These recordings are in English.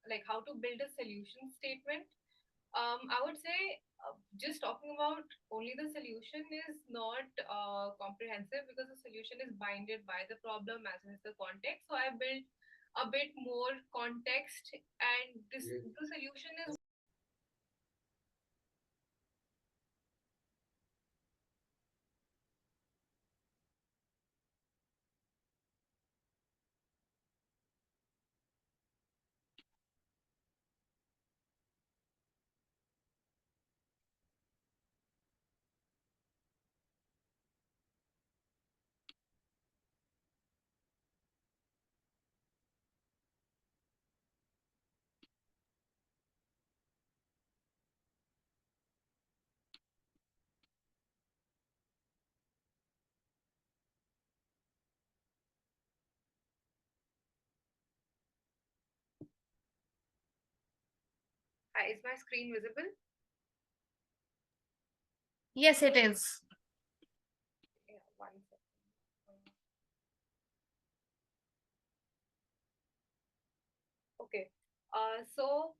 like how to build a solution statement. I would say just talking about only the solution is not comprehensive because the solution is binded by the problem as well as the context. So I built a bit more context, and this the solution is is my screen visible? Yes, it is. Yeah, one second. Okay. So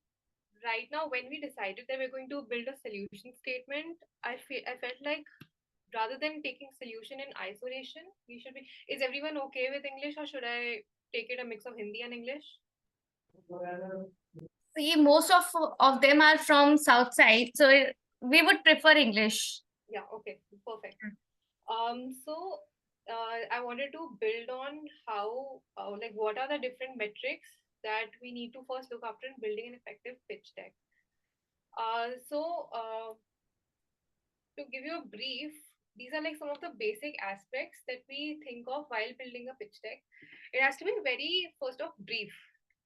right now, when we decided that we're going to build a solution statement, I felt like rather than taking solution in isolation, we should be. Is everyone okay with English, or should I take it a mix of Hindi and English? See, most of them are from south side, so we would prefer English. Yeah. Okay. Perfect. So I wanted to build on how, like, what are the different metrics that we need to first look after in building an effective pitch deck. So to give you a brief, these are like some of the basic aspects that we think of while building a pitch deck. It has to be very, first off, brief.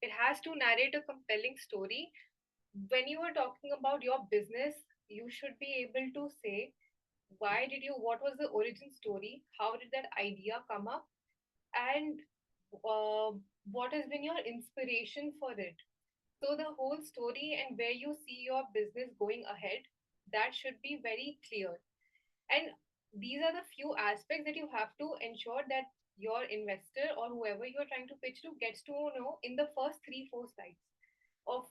It has to narrate a compelling story. When you are talking about your business, you should be able to say what was the origin story, how did that idea come up, and uh, what has been your inspiration for it. So the whole story and where you see your business going ahead, that should be very clear. And these are the few aspects that you have to ensure that your investor or whoever you're trying to pitch to gets to know in the first 3 4 slides of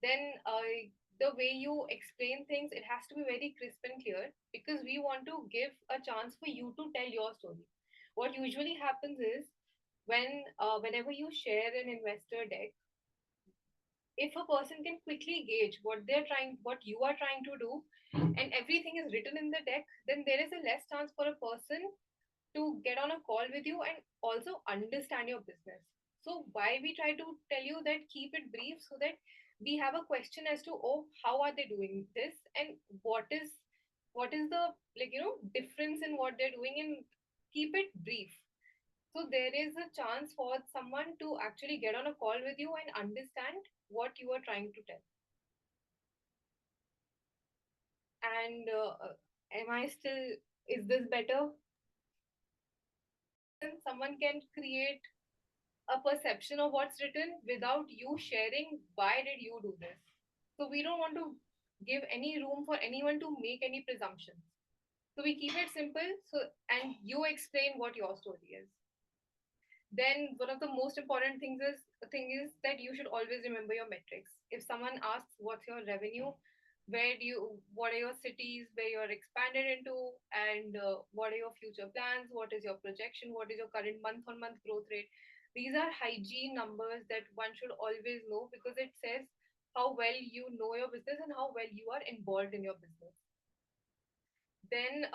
then the way you explain things, it has to be very crisp and clear because we want to give a chance for you to tell your story. What usually happens is whenever you share an investor deck, if a person can quickly gauge what you are trying to do, and everything is written in the deck, then there is a less chance for a person to get on a call with you and also understand your business. So why we try to tell you that keep it brief so that we have a question as to, oh, how are they doing this, and what is the, like, difference in what they're doing, and keep it brief. So there is a chance for someone to actually get on a call with you and understand what you are trying to tell. And am I still, is this better? Then someone can create a perception of what's written without you sharing why did you do this. So we don't want to give any room for anyone to make any presumptions. So we keep it simple, so and you explain what your story is. Then one of the most important thing is that you should always remember your metrics. If someone asks what's your revenue, what are your cities where you're expanded into, and what are your future plans, what is your projection, what is your current month on month growth rate, these are hygiene numbers that one should always know because it says how well you know your business and how well you are involved in your business. Then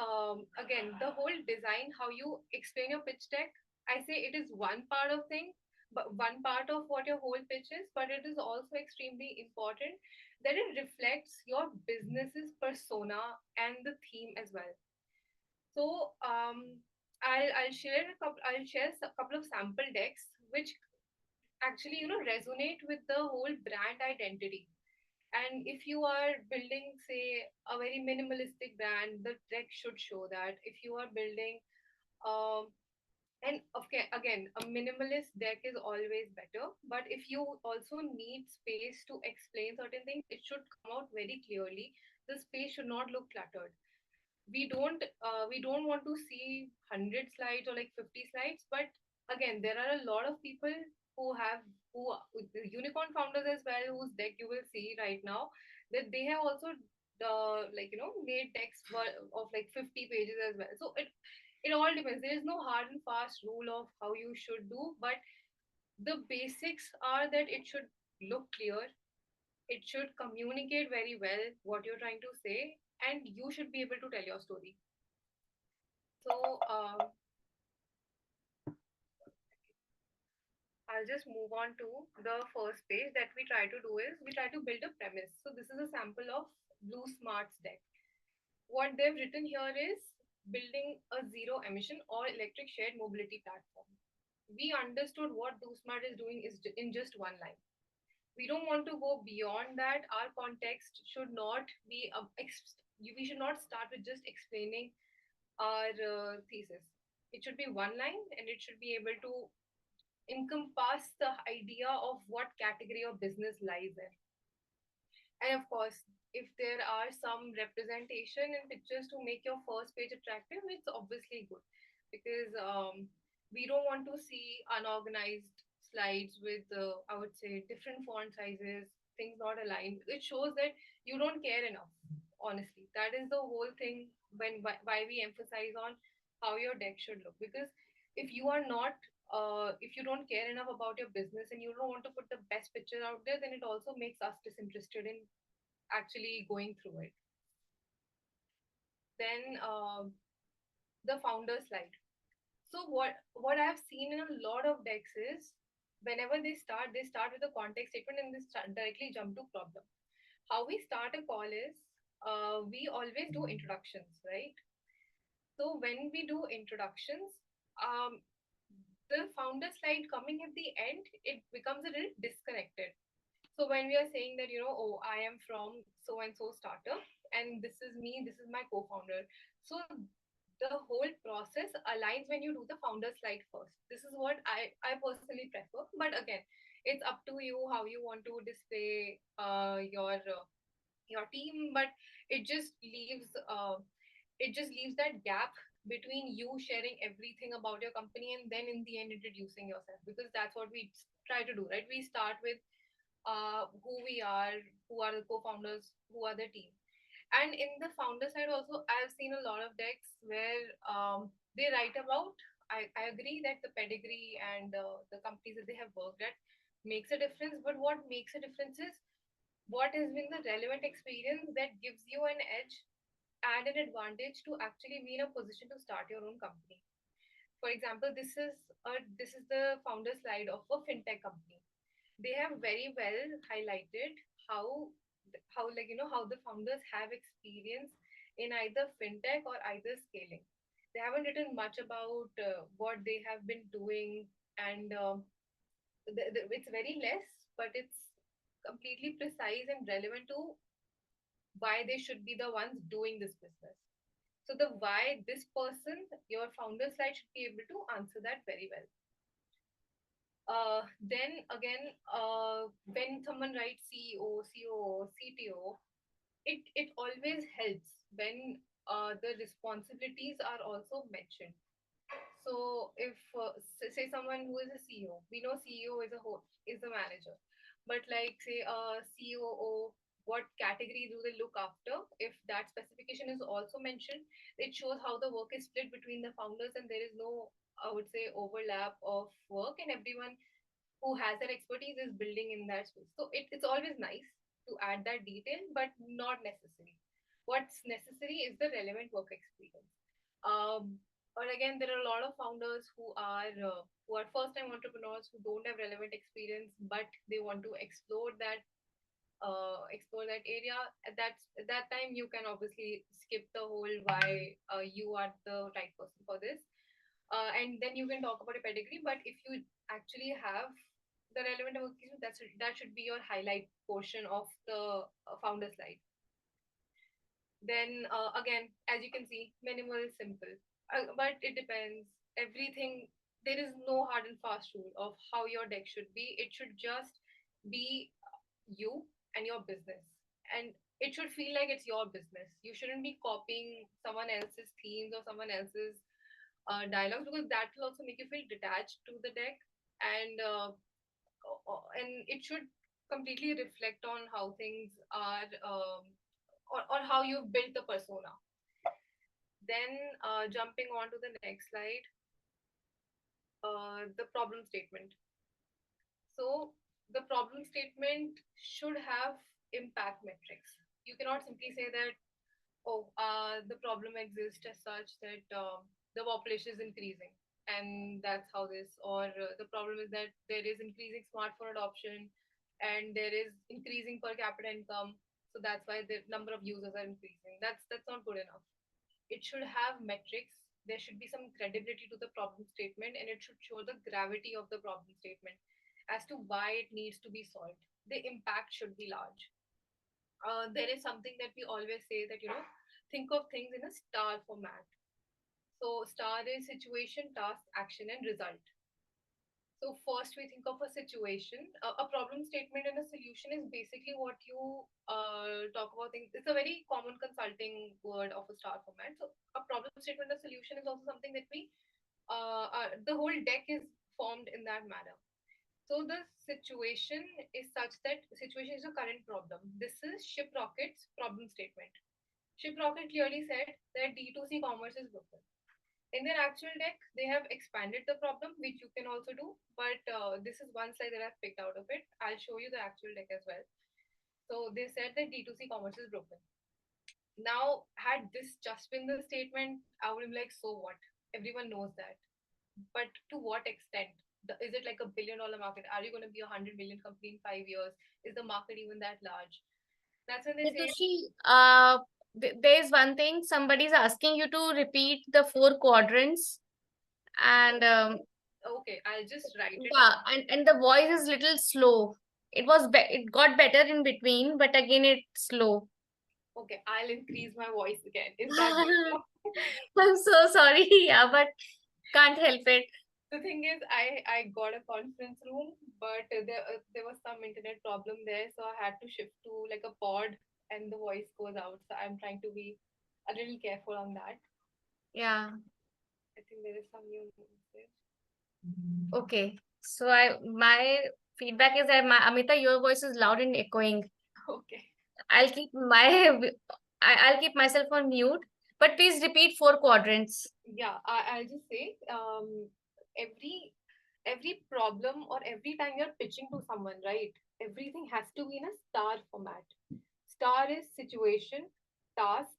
again, the whole design, how you explain your pitch deck, I say it is one part of thing, but one part of what your whole pitch is, but it is also extremely important that it reflects your business's persona and the theme as well. So I'll share a couple of sample decks which actually resonate with the whole brand identity. And if you are building, say, a very minimalistic brand, the deck should show that. If you are building, um, and okay, again, a minimalist deck is always better. But if you also need space to explain certain things, it should come out very clearly. The space should not look cluttered. We don't want to see 100 slides or like 50 slides. But again, there are a lot of people who have who the unicorn founders as well, whose deck you will see right now, that they have also made decks of like 50 pages as well. So it all depends. There is no hard and fast rule of how you should do, but the basics are that it should look clear, it should communicate very well what you're trying to say, and you should be able to tell your story. So I'll just move on to the first page. That we try to do is we try to build a premise. So this is a sample of Blue Smart's deck. What they've written here is building a zero emission or electric shared mobility platform. We understood what Blue Smart is doing is in just one line. We don't want to go beyond that. Our context should not be we should not start with just explaining our thesis. It should be one line, and it should be able to encompass the idea of what category of business lies in. And of course, if there are some representation and pictures to make your first page attractive, it's obviously good, because we don't want to see unorganized slides with, I would say, different font sizes, things not aligned. It shows that you don't care enough, honestly. That is the whole thing why we emphasize on how your deck should look. Because if you are not if you don't care enough about your business and you don't want to put the best picture out there, then it also makes us disinterested in actually going through it. Then the founder slide. So what I have seen in a lot of decks is whenever they start with a context statement and they start, directly jump to problem. How we start a call is we always do introductions, right? So when we do introductions, um, the founder slide coming at the end, it becomes a little disconnected. So when we are saying that, oh, I am from so and so startup, and this is me, this is my co-founder. So the whole process aligns when you do the founder slide first. This is what I personally prefer. But again, it's up to you how you want to display your team. But it just leaves that gap between you sharing everything about your company and then in the end introducing yourself, because that's what we try to do, right? We start with who we are, who are the co-founders, who are the team. And in the founder side also, I've seen a lot of decks where they write about. I agree that the pedigree and the companies that they have worked at makes a difference. But what makes a difference is what has been the relevant experience that gives you an edge and an advantage to actually be in a position to start your own company. For example, this is the founder slide of a fintech company. They have very well highlighted how how the founders have experience in either fintech or either scaling. They haven't written much about what they have been doing, and it's very less, but it's completely precise and relevant to why they should be the ones doing this business. So the why this person, your founder slide should be able to answer that very well. Then again, when someone writes CEO, COO, CTO, it always helps when the responsibilities are also mentioned. So if say someone who is a CEO, we know CEO is is a manager, but like say a COO, what category do they look after? If that specification is also mentioned, it shows how the work is split between the founders, and there is no, I would say, overlap of work, and everyone who has that expertise is building in that space. So it's always nice to add that detail, but not necessary. What's necessary is the relevant work experience. But again, there are a lot of founders who are first-time entrepreneurs who don't have relevant experience, but they want to explore that area. At that time, you can obviously skip the whole why you are the right person for this, and then you can talk about a pedigree. But if you actually have the relevant work experience, that should be your highlight portion of the founder slide. Then again, as you can see, minimal, simple. But it depends. Everything, there is no hard and fast rule of how your deck should be. It should just be you and your business. And it should feel like it's your business. You shouldn't be copying someone else's themes or someone else's dialogues, because that will also make you feel detached to the deck. And and it should completely reflect on how things are, or how you've built the persona. Then, jumping on to the next slide, the problem statement. So the problem statement should have impact metrics. You cannot simply say that, oh, the problem exists as such that the population is increasing, and that's how this, or the problem is that there is increasing smartphone adoption, and there is increasing per capita income, so that's why the number of users are increasing. That's not good enough. It should have metrics. There should be some credibility to the problem statement, and it should show the gravity of the problem statement as to why it needs to be solved. The impact should be large. There is something that we always say that, think of things in a star format. So star is situation, task, action, and result. So first we think of a situation. A problem statement and a solution is basically what you talk about things. It's a very common consulting word of a star format. So a problem statement and a solution is also something that the whole deck is formed in that manner. So the situation is such that situation is a current problem. This is Ship Rocket's problem statement. Ship Rocket clearly said that D2C commerce is broken. In their actual deck, they have expanded the problem, which you can also do. But this is one slide that I've picked out of it. I'll show you the actual deck as well. So they said that D2C commerce is broken. Now, had this just been the statement, I would be like, so what? Everyone knows that. But to what extent? Is it like $1 billion market? Are you going to be 100 million company in 5 years? Is the market even that large? That's when they say, Ritushi, there's one thing somebody's asking you to repeat the four quadrants, and okay, I'll just write it yeah, down. and the voice is little slow. It got better in between, but again it's slow. Okay, I'll increase my voice again. Is that better now? I'm so sorry, yeah, but can't help it. The thing is, I got a conference room, but there was some internet problem there, so I had to shift to like a pod, and the voice goes out. So I'm trying to be a little careful on that. Yeah. I think there is some new message. Okay. So my feedback is that Amita, your voice is loud and echoing. Okay. I'll keep I'll keep myself on mute, but please repeat four quadrants. Yeah, I'll just say, every every problem or every time you're pitching to someone, right? Everything has to be in a star format. Star is situation, task,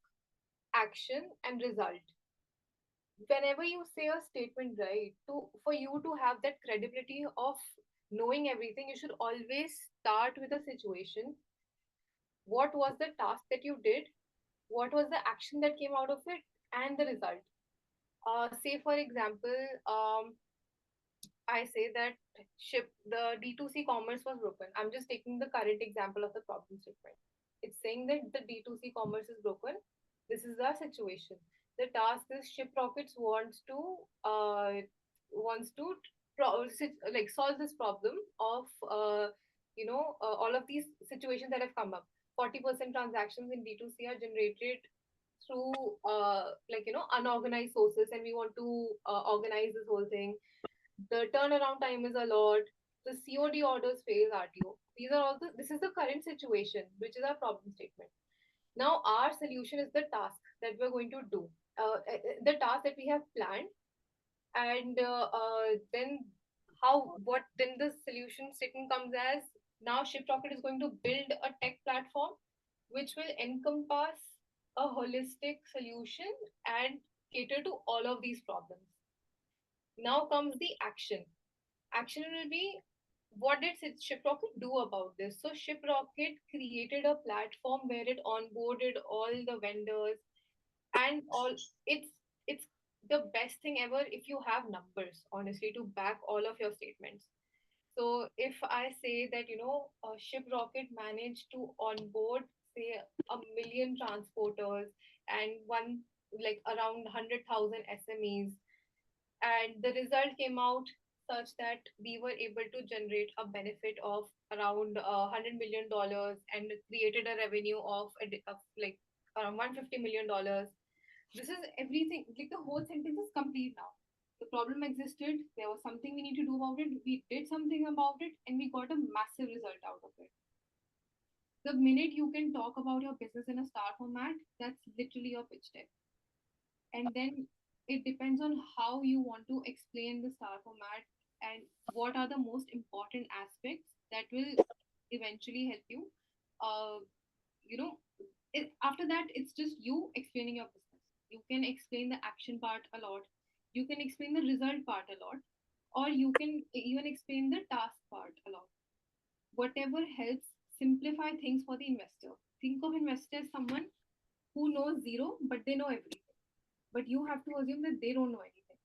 action, and result. Whenever you say a statement, right, to for you to have that credibility of knowing everything, you should always start with a situation. What was the task that you did? What was the action that came out of it? And the result. Say for example, I say that ship the D2C commerce was broken. I'm just taking the current example of the problem statement. It's saying that the D2C commerce is broken. This is the situation. The task is Ship Rockets wants to like solve this problem of all of these situations that have come up. 40% transactions in D2C are generated through unorganized sources, and we want to organize this whole thing. The turnaround time is a lot. The COD orders fails RTO. These are all this is the current situation, which is our problem statement. Now, our solution is the task that we're going to do, the task that we have planned, and then then the solution statement comes as, now ShipRocket is going to build a tech platform which will encompass a holistic solution and cater to all of these problems. Now comes the action. Action will be, what did ShipRocket do about this? So ShipRocket created a platform where it onboarded all the vendors and all. It's the best thing ever if you have numbers, honestly, to back all of your statements. So if I say that, ShipRocket managed to onboard, say, 1 million transporters and one like around 100,000 SMEs, and the result came out such that we were able to generate a benefit of around $100 million and created a revenue of like around $150 million. This is everything. Like the whole sentence is complete now. The problem existed, there was something we need to do about it, we did something about it, and we got a massive result out of it. The minute you can talk about your business in a star format, that's literally your pitch deck. And then it depends on how you want to explain the star format and what are the most important aspects that will eventually help you. Uh, you know, after that, it's just you explaining your business. You can explain the action part a lot, you can explain the result part a lot, or you can even explain the task part a lot. Whatever helps simplify things for the investor. Think of investor as someone who knows zero, but they know everything. But you have to assume that they don't know anything.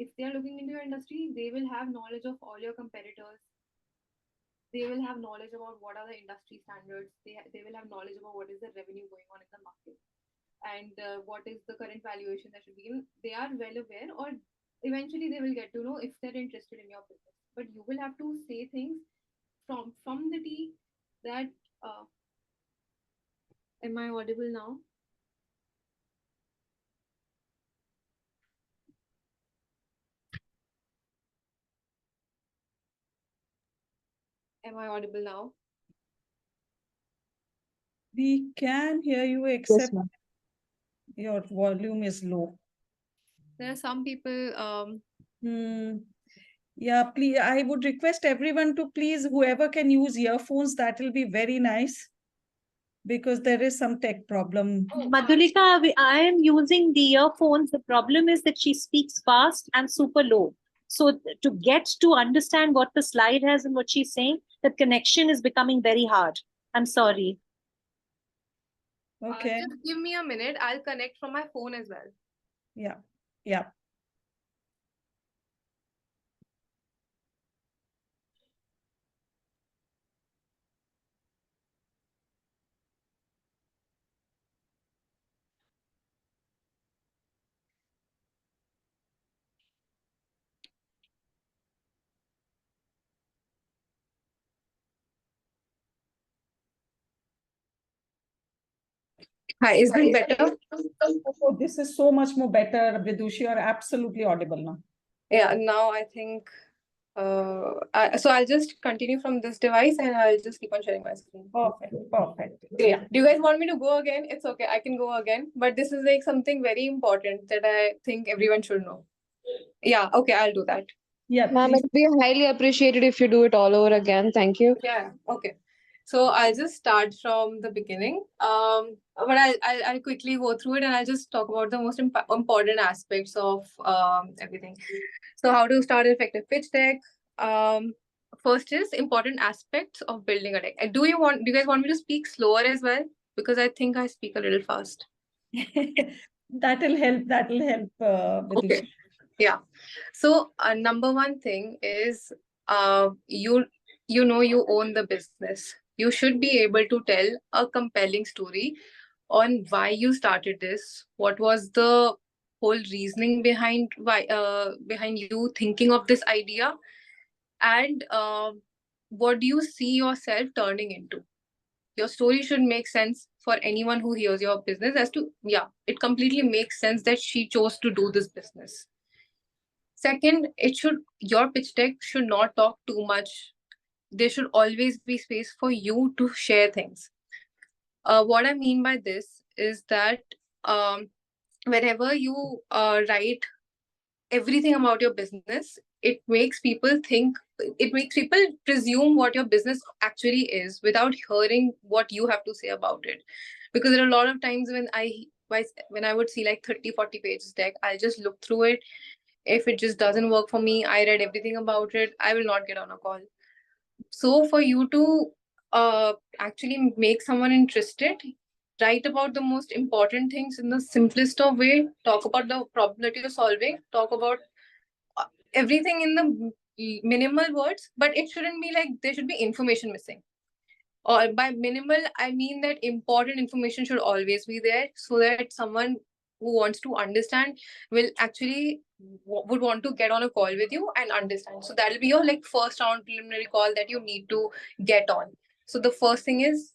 If they are looking into your industry, they will have knowledge of all your competitors. They will have knowledge about what are the industry standards. They will have knowledge about what is the revenue going on in the market, and what is the current valuation that should be given. They are well aware, or eventually they will get to know if they're interested in your business. But you will have to say things from the T that am I audible now? Am I audible now? We can hear you, except your volume is low. There are some people. Yeah, please, I would request everyone to please, whoever can use earphones, that will be very nice, because there is some tech problem. Madhulika, I am using the earphones. The problem is that she speaks fast and super low. So to get to understand what the slide has and what she's saying, the connection is becoming very hard. I'm sorry. Okay. Just give me a minute. I'll connect from my phone as well. Yeah. Yeah. Hi, is this better? Oh, this is so much more better, Vidushi. You are absolutely audible now. Yeah, now I think. So I'll just continue from this device and I'll just keep on sharing my screen. Perfect. Perfect. Yeah. Do you guys want me to go again? It's okay. I can go again. But this is like something very important that I think everyone should know. Yeah. Okay. I'll do that. Yeah. Ma'am, Please. it would be highly appreciated if you do it all over again. Thank you. Yeah. Okay. So I'll just start from the beginning. But I'll quickly go through it and I'll just talk about the most important aspects of everything. So how to start an effective pitch deck. First is important aspects of building a deck. Do you guys want me to speak slower as well? Because I think I speak a little fast. That'll help. That'll help, Vidushi. Okay. Yeah. So number one thing is you own the business. You should be able to tell a compelling story on why you started this. What was the whole reasoning behind behind you thinking of this idea, and what do you see yourself turning into? Your story should make sense for anyone who hears your business as to, yeah, it completely makes sense that she chose to do this business. Second, your pitch deck should not talk too much. There should always be space for you to share things. What I mean by this is that whenever you write everything about your business, it makes people presume what your business actually is without hearing what you have to say about it. Because there are a lot of times when I would see like 30-40 pages deck, I'll just look through it. If it just doesn't work for me, I read everything about it, I will not get on a call. So for you to actually make someone interested, write about the most important things in the simplest of way, talk about the problem that you're solving, talk about everything in the minimal words, but it shouldn't be like there should be information missing. Or by minimal, I mean that important information should always be there so that someone who wants to understand will actually would want to get on a call with you and understand. So that'll be your like first round preliminary call that you need to get on. So the first thing is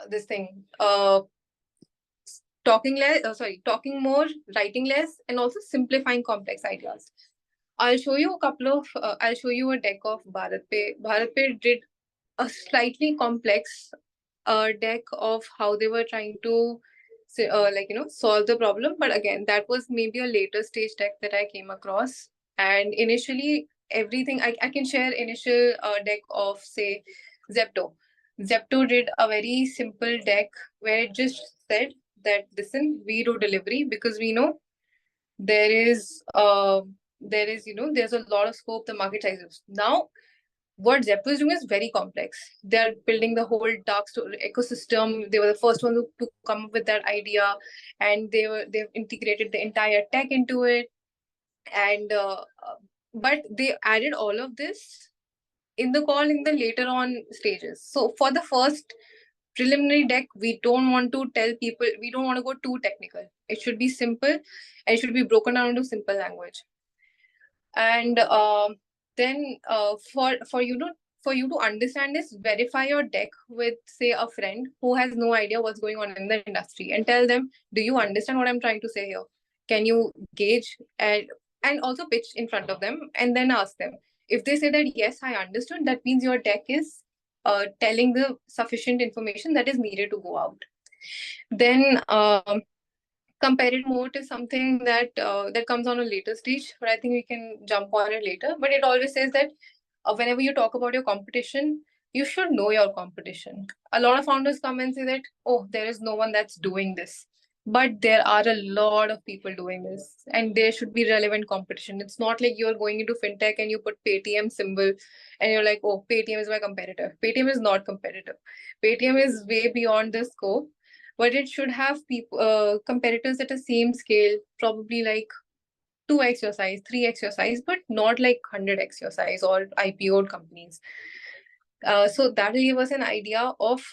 this thing talking more, writing less, and also simplifying complex ideas. I'll show you a deck of Bharat Pay. Bharat Pay did a slightly complex deck of how they were trying to solve the problem. But again, that was maybe a later stage deck that I came across. And initially, everything I can share initial deck of, say, Zepto. Zepto did a very simple deck where it just said that, listen, we do delivery because we know there is there's a lot of scope, the market sizes. Now what Zepto is doing is very complex. They're building the whole dark store ecosystem. They were the first one to come up with that idea, and they've integrated the entire tech into it. And but they added all of this in the call in the later on stages. So for the first preliminary deck, we don't want to tell people, we don't want to go too technical. It should be simple, and it should be broken down into simple language. And then for you to understand this, verify your deck with, say, a friend who has no idea what's going on in the industry, and tell them, do you understand what I'm trying to say here? Can you gauge? And also pitch in front of them, and then ask them. If they say that yes, I understood, that means your deck is telling the sufficient information that is needed to go out. Then comparative moat is something that that comes on a later stage, but I think we can jump on it later. But it always says that whenever you talk about your competition, you should know your competition. A lot of founders come and say that, oh, there is no one that's doing this. But there are a lot of people doing this, and there should be relevant competition. It's not like you're going into fintech and you put Paytm symbol and you're like, oh, Paytm is my competitor. Paytm is not competitive. Paytm is way beyond the scope, but it should have people competitors at the same scale, probably like 2x your size, 3x your size, but not like 100x your size or IPO'd companies. So that will give us an idea of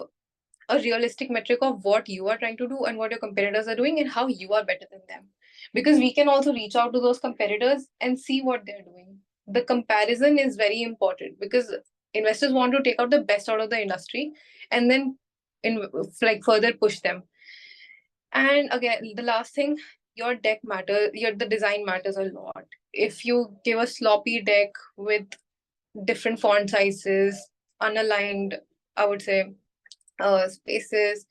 a realistic metric of what you are trying to do and what your competitors are doing and how you are better than them. Because we can also reach out to those competitors and see what they're doing. The comparison is very important because investors want to take out the best out of the industry and then further push them. And again, the last thing, your deck matters, the design matters a lot. If you give a sloppy deck with different font sizes, unaligned, I would say, spaces,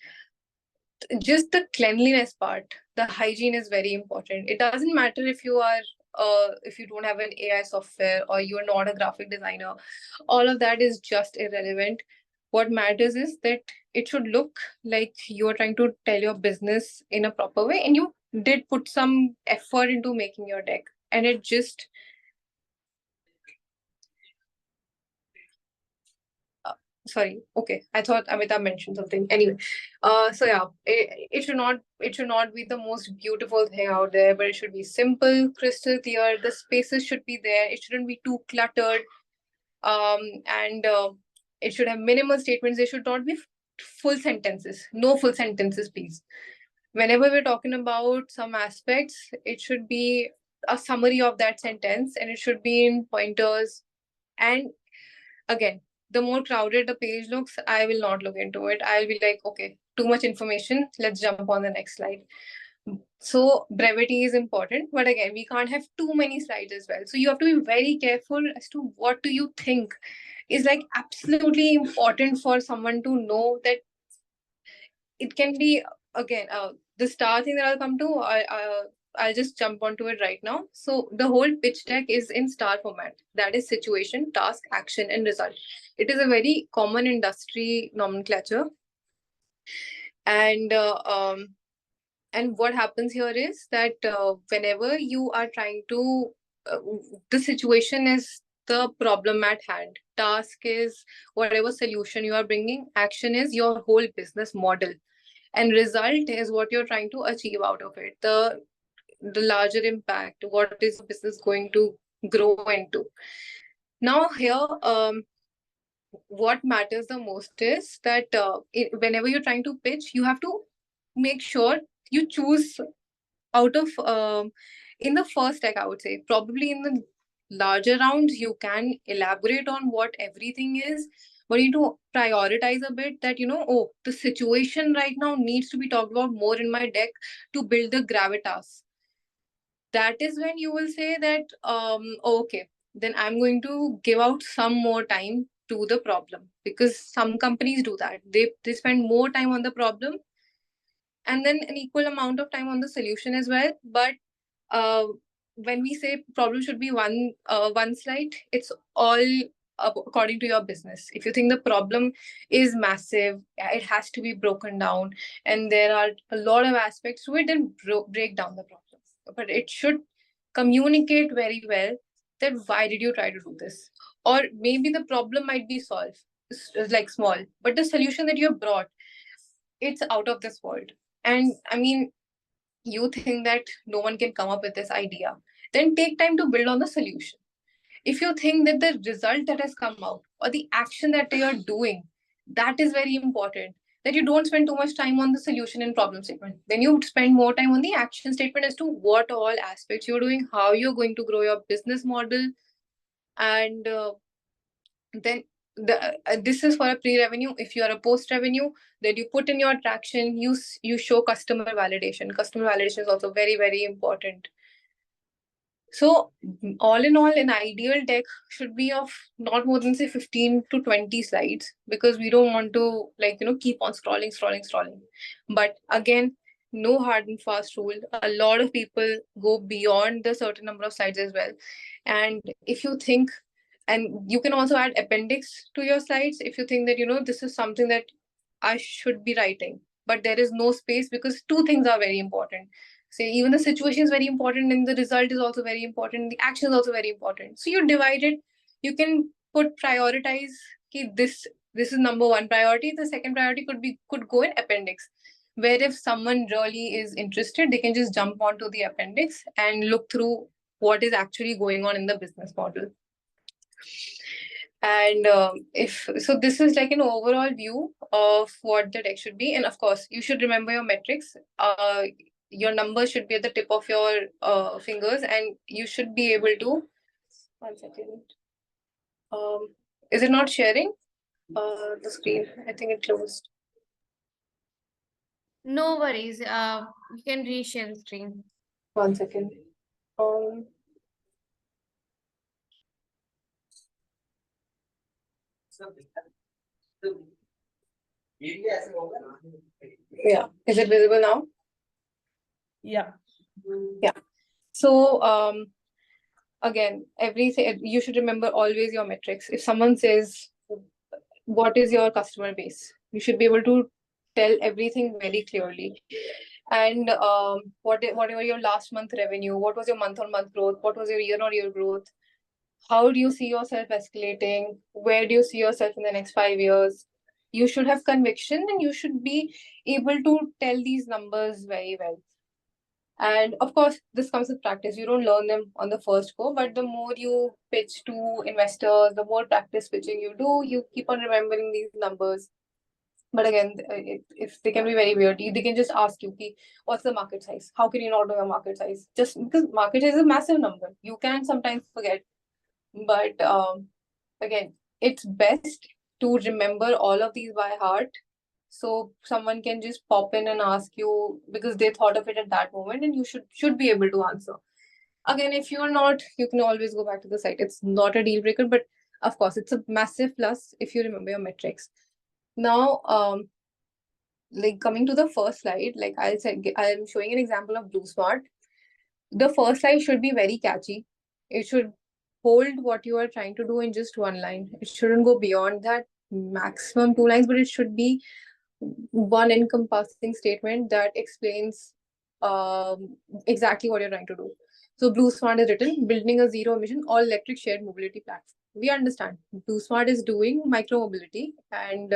just the cleanliness part, the hygiene is very important. It doesn't matter if you are if you don't have an AI software or you're not a graphic designer. All of that is just irrelevant. What matters is that it should look like you're trying to tell your business in a proper way, and you did put some effort into making your deck, and it just sorry, okay, I thought Amita mentioned something. Anyway, so yeah, it should not be the most beautiful thing out there, but it should be simple, crystal clear. The spaces should be there. It shouldn't be too cluttered. And it should have minimal statements. They should not be full sentences. No full sentences, please. Whenever we're talking about some aspects, it should be a summary of that sentence, and it should be in pointers. And again, the more crowded the page looks, I will not look into it. I'll be like, okay, too much information. Let's jump on the next slide. So brevity is important, but again, we can't have too many slides as well. So you have to be very careful as to what do you think is like absolutely important for someone to know. That it can be, again, the star thing that I'll come to, I'll just jump onto it right now. So the whole pitch deck is in star format. That is situation, task, action, and result. It is a very common industry nomenclature. And what happens here is that whenever you are trying to, the situation is the problem at hand. Task is whatever solution you are bringing. Action is your whole business model. And result is what you're trying to achieve out of it. The larger impact, what is the business going to grow into. Now here, what matters the most is that whenever you're trying to pitch, you have to make sure you choose out of in the first deck, I would say. Probably in the larger rounds, you can elaborate on what everything is, but you need to prioritize a bit that, oh, the situation right now needs to be talked about more in my deck to build the gravitas. That is when you will say that, okay, then I'm going to give out some more time to the problem, because some companies do that. They spend more time on the problem and then an equal amount of time on the solution as well. But uh, when we say problem should be one slide, it's all according to your business. If you think the problem is massive, it has to be broken down, and there are a lot of aspects to it, then break down the problem. But it should communicate very well that why did you try to do this, or maybe the problem might be solved, like small, but the solution that you have brought, it's out of this world. And I mean, you think that no one can come up with this idea, then take time to build on the solution. If you think that the result that has come out or the action that you are doing, that is very important, that you don't spend too much time on the solution and problem statement, then you spend more time on the action statement as to what all aspects you're doing, how you're going to grow your business model. And then this is for a pre-revenue. If you are a post-revenue, then you put in your traction, you show customer validation. Customer validation is also very, very important. So all in all, an ideal deck should be of not more than say 15 to 20 slides, because we don't want to keep on scrolling. But again, no hard and fast rule. A lot of people go beyond the certain number of slides as well. And if you think, and you can also add appendix to your slides if you think that this is something that I should be writing, but there is no space, because two things are very important. Say even the situation is very important, and the result is also very important, the action is also very important. So you divide it. You can prioritize this is number one priority. The second priority could go in appendix, where if someone really is interested, they can just jump onto the appendix and look through what is actually going on in the business model. And if so, this is like an overall view of what the deck should be. And of course, you should remember your metrics. Your numbers should be at the tip of your fingers, and you should be able to. 1 second. Is it not sharing the screen? I think it closed. No worries. You can reshare the screen. 1 second. Yeah. Is it visible now? Yeah. Yeah. So again, everything, you should remember always your metrics. If someone says, what is your customer base, you should be able to tell everything very clearly. And whatever your last month revenue, what was your month-on-month growth, what was your year-on-year growth, how do you see yourself escalating, where do you see yourself in the next 5 years. You should have conviction, and you should be able to tell these numbers very well. And of course, this comes with practice. You don't learn them on the first go, but the more you pitch to investors, the more practice pitching you do, you keep on remembering these numbers. But again, if they can be very weird, they can just ask you, what's the market size? How can you not know your market size? Just because market size is a massive number, you can sometimes forget. But again, it's best to remember all of these by heart, so someone can just pop in and ask you because they thought of it at that moment, and you should be able to answer. Again, if you're not, you can always go back to the site. It's not a deal breaker, but of course, it's a massive plus if you remember your metrics. Now, like coming to the first slide, like I'm showing an example of BlueSmart. The first slide should be very catchy. It should hold what you are trying to do in just one line. It shouldn't go beyond that, maximum 2 lines, but it should be one encompassing statement that explains exactly what you're trying to do. So BlueSmart is written, building a zero emission all electric shared mobility platform. We understand BlueSmart is doing micro mobility, and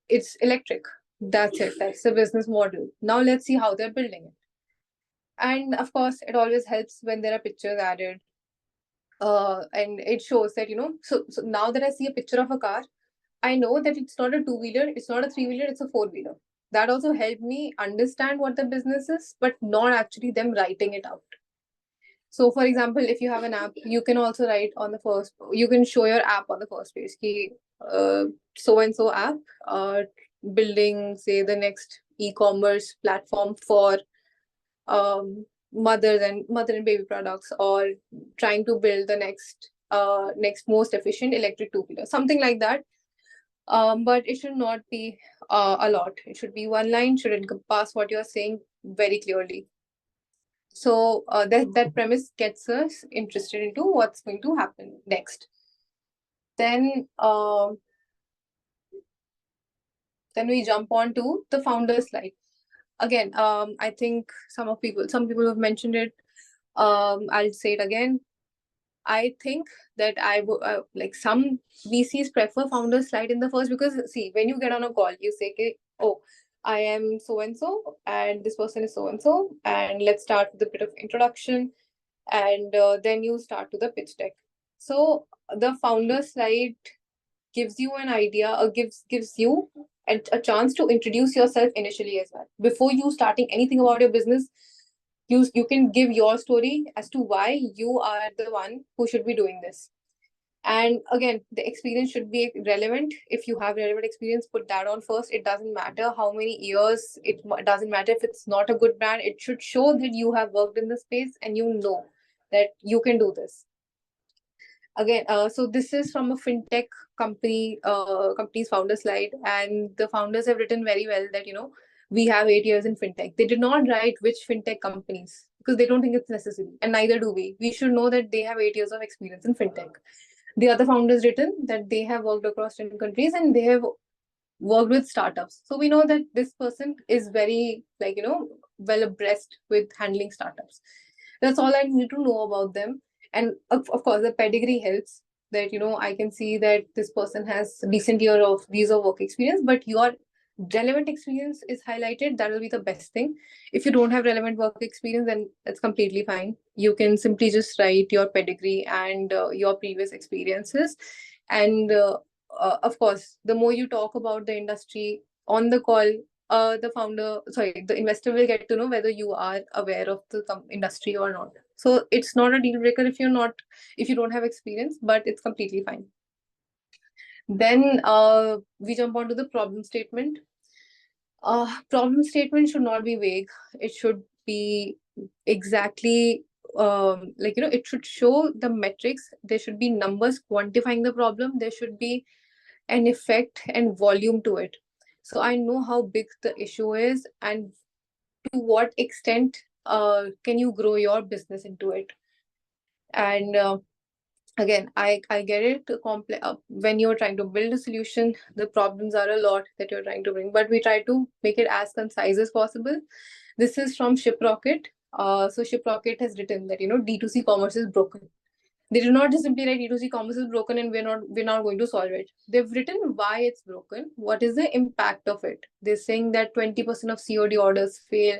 it's electric. That's it. That's the business model. Now let's see how they're building it. And of course, it always helps when there are pictures added. And it shows that, so now that I see a picture of a car, I know that it's not a 2-wheeler, it's not a 3-wheeler, it's a 4-wheeler. That also helped me understand what the business is, but not actually them writing it out. So for example, if you have an app, you can also write on the first, you can show your app on the first page. So and so app, building, say, the next e-commerce platform for mother and baby products, or trying to build the next most efficient electric two-wheeler, something like that. But it should not be a lot. It should be one line, should encompass what you're saying very clearly. So that premise gets us interested into what's going to happen next. Then we jump on to the founder slide. Again, I think some people have mentioned it. I'll say it again. I think that like some VCs prefer founder slide in the first, because see, when you get on a call, you say, okay, oh, I am so and so, and this person is so and let's start with a bit of introduction, and then you start to the pitch deck. So the founder slide gives you an idea, or gives you a chance to introduce yourself initially as well. Before you starting anything about your business, you can give your story as to why you are the one who should be doing this. And again, the experience should be relevant. If you have relevant experience, put that on first. It doesn't matter how many years, it doesn't matter if it's not a good brand. It should show that you have worked in the space and you know that you can do this. Again, so this is from a fintech company's founder slide, and the founders have written very well that, we have 8 years in fintech. They did not write which fintech companies, because they don't think it's necessary, and neither do we. We should know that they have 8 years of experience in fintech. The other founders written that they have worked across 10 countries and they have worked with startups. So we know that this person is very, well abreast with handling startups. That's all I need to know about them. And of course, the pedigree helps, that, I can see that this person has decent years of work experience, but your relevant experience is highlighted. That will be the best thing. If you don't have relevant work experience, then that's completely fine. You can simply just write your pedigree and your previous experiences. And of course, the more you talk about the industry on the call, the investor will get to know whether you are aware of the industry or not. So it's not a deal breaker if you don't have experience, but it's completely fine. Then we jump on to the problem statement. Problem statement should not be vague. It should be exactly it should show the metrics. There should be numbers quantifying the problem. There should be an effect and volume to it. So I know how big the issue is and to what extent can you grow your business into it. And again, I get it. When you're trying to build a solution, the problems are a lot that you're trying to bring, but we try to make it as concise as possible. This is from ShipRocket. So ShipRocket has written that, D2C commerce is broken. They do not just simply write D2C commerce is broken and we're not going to solve it. They've written why it's broken. What is the impact of it? They're saying that 20% of COD orders fail.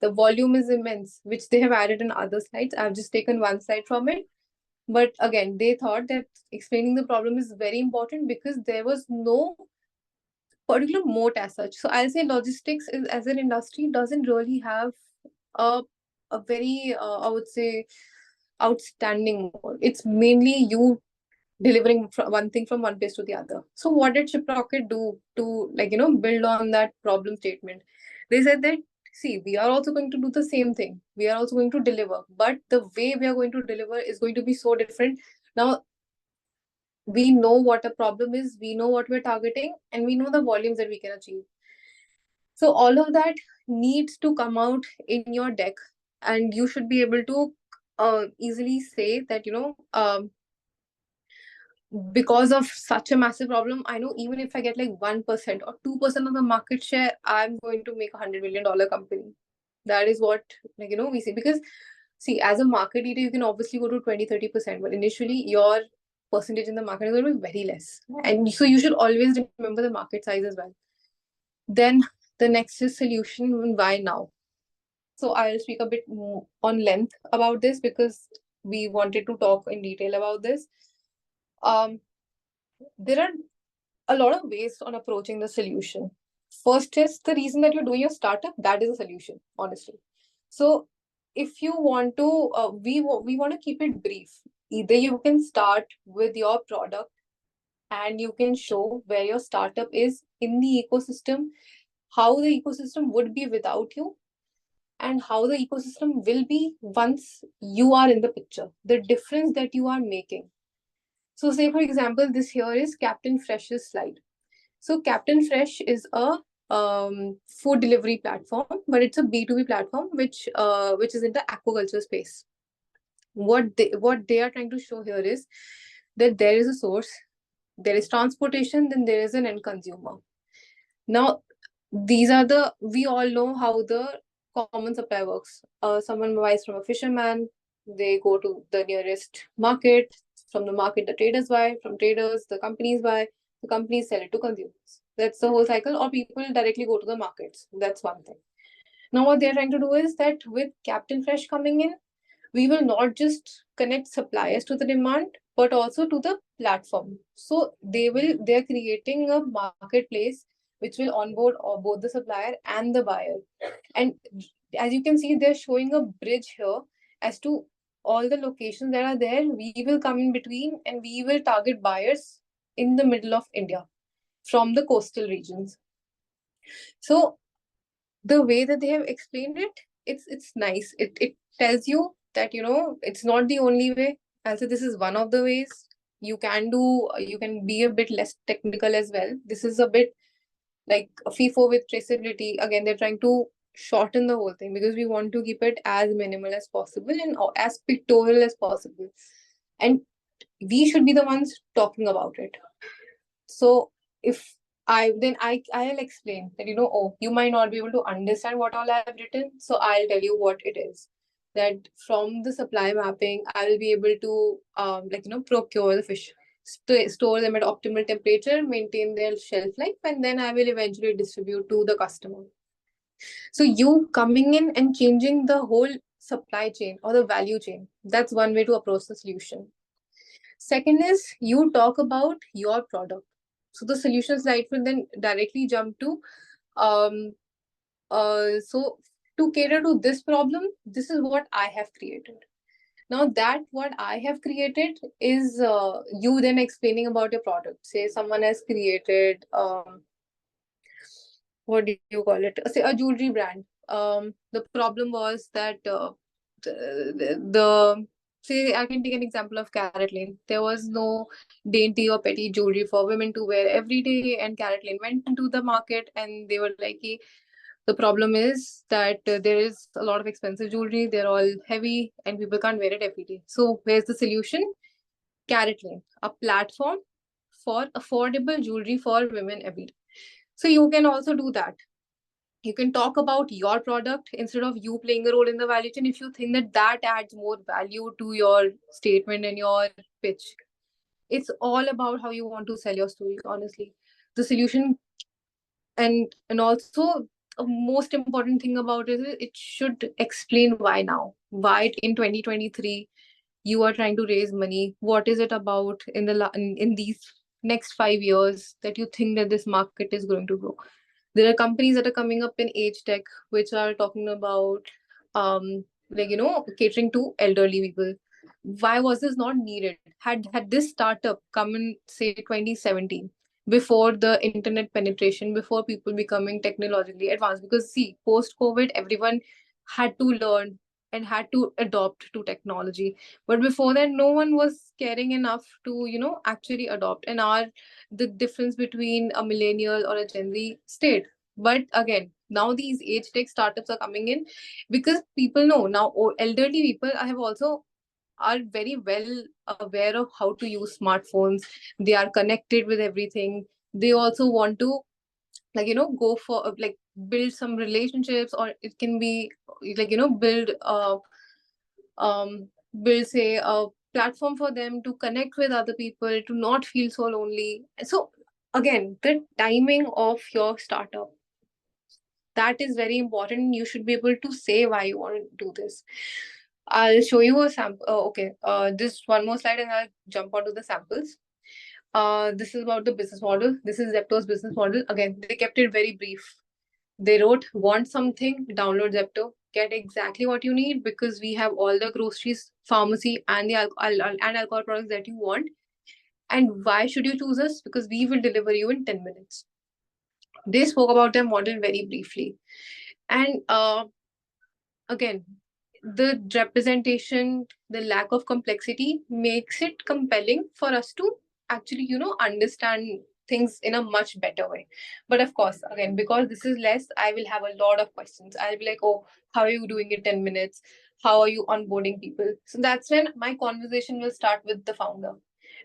The volume is immense, which they have added in other slides. I've just taken one slide from it. But again, they thought that explaining the problem is very important because there was no particular moat as such. So I'll say logistics is, as an industry, doesn't really have a very, I would say, outstanding moat. It's mainly you delivering one thing from one place to the other. So what did ShipRocket do to build on that problem statement? They said that, see, we are also going to do the same thing. We are also going to deliver, but the way we are going to deliver is going to be so different. Now, we know what a problem is, we know what we're targeting, and we know the volumes that we can achieve. So all of that needs to come out in your deck, and you should be able to easily say that, because of such a massive problem, I know even if I get like 1% or 2% of the market share, I'm going to make $100 million company. That is what, we see. Because see, as a market leader, you can obviously go to 20-30%, but initially your percentage in the market is going to be very less. And so you should always remember the market size as well. Then the next is solution. Why now? So I'll speak a bit more on length about this because we wanted to talk in detail about this. There are a lot of ways on approaching the solution. First is the reason that you're doing your startup. That is a solution, honestly. So if you want to, we want to keep it brief. Either you can start with your product and you can show where your startup is in the ecosystem, how the ecosystem would be without you, and how the ecosystem will be once you are in the picture, the difference that you are making. So, say for example, this here is Captain Fresh's slide. So, Captain Fresh is a food delivery platform, but it's a B2B platform which is in the aquaculture space. What they are trying to show here is that there is a source, there is transportation, then there is an end consumer. Now, we all know how the common supply works. Someone buys from a fisherman, they go to the nearest market. From the market, the traders buy. From traders, the companies buy. The companies sell it to consumers. That's the whole cycle. Or people directly go to the markets. That's one thing. Now, what they're trying to do is that with Captain Fresh coming in, we will not just connect suppliers to the demand, but also to the platform. So they're creating a marketplace which will onboard both the supplier and the buyer. And as you can see, they're showing a bridge here as to all the locations that are there. We will come in between and we will target buyers in the middle of India from the coastal regions. So the way that they have explained it, it's nice. It tells you that it's not the only way. Also, this is one of the ways. You can be a bit less technical as well. This is a bit like a FIFO with traceability. Again, they're trying to shorten the whole thing because we want to keep it as minimal as possible and as pictorial as possible. And we should be the ones talking about it. So if I'll explain that, you might not be able to understand what all I have written. So I'll tell you what it is. That from the supply mapping, I will be able to procure the fish, store them at optimal temperature, maintain their shelf life, and then I will eventually distribute to the customer. So you coming in and changing the whole supply chain or the value chain, that's one way to approach the solution. Second is you talk about your product. So the solution slide will then directly jump to so to cater to this problem, this is what I have created. Now that what I have created is you then explaining about your product. Say someone has created what do you call it? Say a jewelry brand. The problem was that the say I can take an example of Carrot Lane. There was no dainty or petty jewelry for women to wear every day, and Carrot Lane went into the market and they were like, hey, the problem is that there is a lot of expensive jewelry. They're all heavy and people can't wear it every day. So where's the solution? Carrot Lane, a platform for affordable jewelry for women every day. So you can also do that. You can talk about your product instead of you playing a role in the value chain if you think that that adds more value to your statement and your pitch. It's all about how you want to sell your story, honestly. The solution and also a most important thing about it is it should explain why now. Why in 2023 you are trying to raise money. What is it about in these next 5 years that you think that this market is going to grow? There are companies that are coming up in age tech which are talking about catering to elderly people. Why was this not needed? Had this startup come in say 2017, before the internet penetration, before people becoming technologically advanced? Because see, post COVID, everyone had to learn and had to adopt to technology, but before that no one was caring enough to actually adopt. And our the difference between a millennial or a Gen Z state. But again, now these age tech startups are coming in because people know now. Elderly people I have also are very well aware of how to use smartphones. They are connected with everything. They also want to go for build some relationships, or it can be build say a platform for them to connect with other people, to not feel so lonely. So again, the timing of your startup, that is very important. You should be able to say why you want to do this. I'll show you a sample. Okay, just one more slide and I'll jump onto the samples. This is about the business model. This is Zepto's business model. Again, they kept it very brief. They wrote, want something, download Zepto. get exactly what you need because we have all the groceries, pharmacy, and the alcohol products that you want. And why should you choose us? Because we will deliver you in 10 minutes. They spoke about their model very briefly. And again, the representation, the lack of complexity makes it compelling for us to actually, understand things in a much better way. But of course, again, because this is less, I will have a lot of questions. I'll be like, oh, how are you doing in 10 minutes? How are you onboarding people? So that's when my conversation will start with the founder,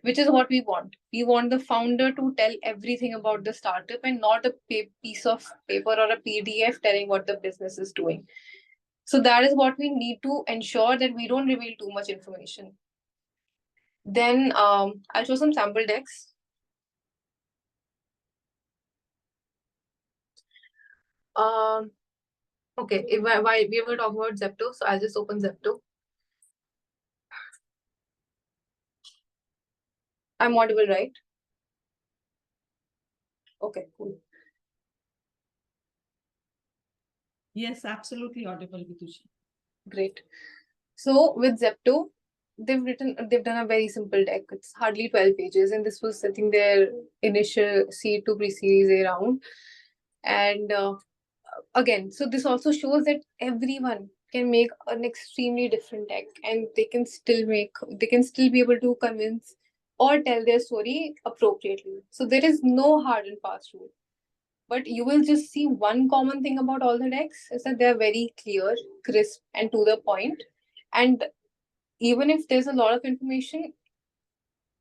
which is what we want. We want the founder to tell everything about the startup and not a piece of paper or a PDF telling what the business is doing. So that is what we need to ensure that we don't reveal too much information. Then I'll show some sample decks. Okay, why we were talking about Zepto, so I'll just open Zepto. I'm audible, right? Okay, cool. Yes, absolutely audible, Vitushi. Great. So with Zepto, they've done a very simple deck. It's hardly 12 pages, and this was, I think, their initial seed to pre-series A round. And again, so this also shows that everyone can make an extremely different deck, and they can still be able to convince or tell their story appropriately. So there is no hard and fast rule. But you will just see one common thing about all the decks is that they're very clear, crisp, and to the point. And even if there's a lot of information,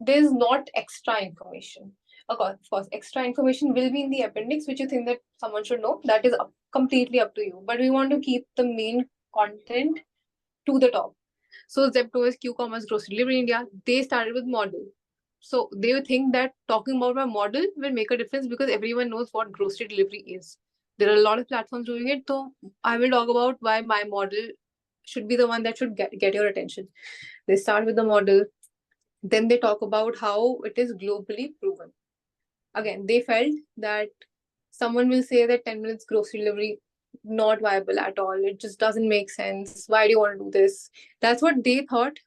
there's not extra information. Of course, extra information will be in the appendix, which you think that someone should know. That is completely up to you. But we want to keep the main content to the top. So Zepto is Q-commerce grocery delivery in India. They started with model. So they think that talking about my model will make a difference because everyone knows what grocery delivery is. There are a lot of platforms doing it. So I will talk about why my model should be the one that should get your attention. They start with the model. Then they talk about how it is globally proven. Again, they felt that someone will say that 10 minutes grocery delivery not viable at all. It just doesn't make sense. Why do you want to do this? That's what they thought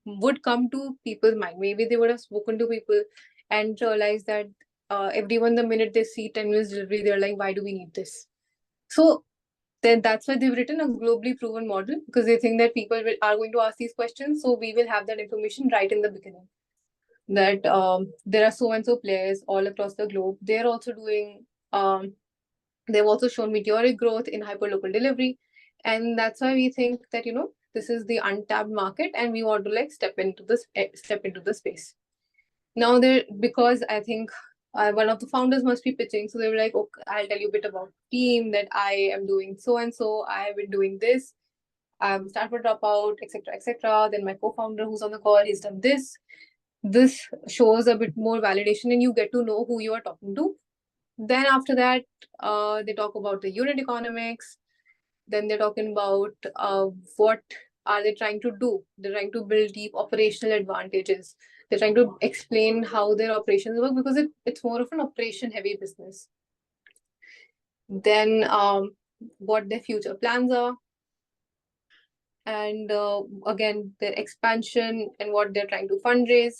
would come to people's mind. Maybe they would have spoken to people and realized that everyone, the minute they see 10 minutes delivery, they're like, why do we need this? So then that's why they've written a globally proven model, because they think that people are going to ask these questions. So we will have that information right in the beginning. That there are so and so players all across the globe. They're also doing, they've also shown meteoric growth in hyperlocal delivery. And that's why we think that, this is the untapped market and we want to like step into the space. Now because I think one of the founders must be pitching. So they were like, okay, I'll tell you a bit about team that I am doing so and so. I have been doing this. I'm Stanford dropout, etc., etc. Then my co-founder who's on the call, he's done this. This shows a bit more validation and you get to know who you are talking to. Then after that, they talk about the unit economics. Then they're talking about what are they trying to do. They're trying to build deep operational advantages. They're trying to explain how their operations work because it's more of an operation heavy business. Then what their future plans are. And again, their expansion and what they're trying to fundraise.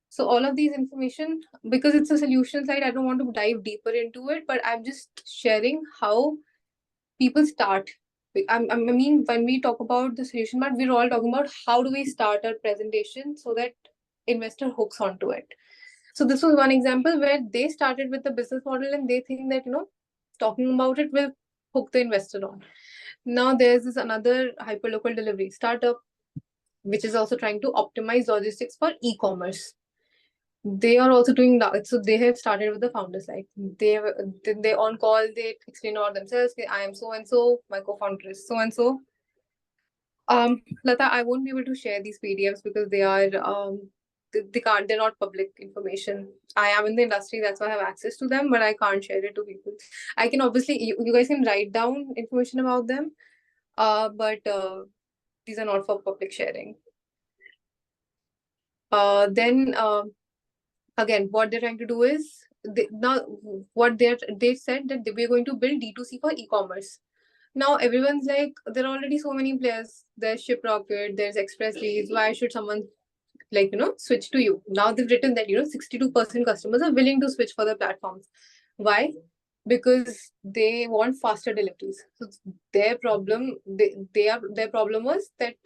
So all of these information, because it's a solution slide, I don't want to dive deeper into it, but I'm just sharing how people start. I mean, when we talk about the solution part, we're all talking about how do we start our presentation so that investor hooks onto it. So this was one example where they started with the business model and they think that, talking about it will hook the investor on. Now there's this another hyperlocal delivery startup, which is also trying to optimize logistics for e-commerce. They are also doing that. So they have started with the founder side. They on call, they explain about themselves. I am so and so, my co-founder is so and so. Lata, I won't be able to share these PDFs because they are they're not public information. I am in the industry, that's why I have access to them, but I can't share it to people. I can obviously, you guys can write down information about them, but these are not for public sharing. Then again, what they're trying to do is they said that we're going to build D2C for e-commerce. Now everyone's like, there are already so many players. There's ShipRocket, there's Expressleads. Why should someone switch to you? Now they've written that 62% customers are willing to switch for the platforms. Why? Because they want faster deliveries. So their problem, their problem was that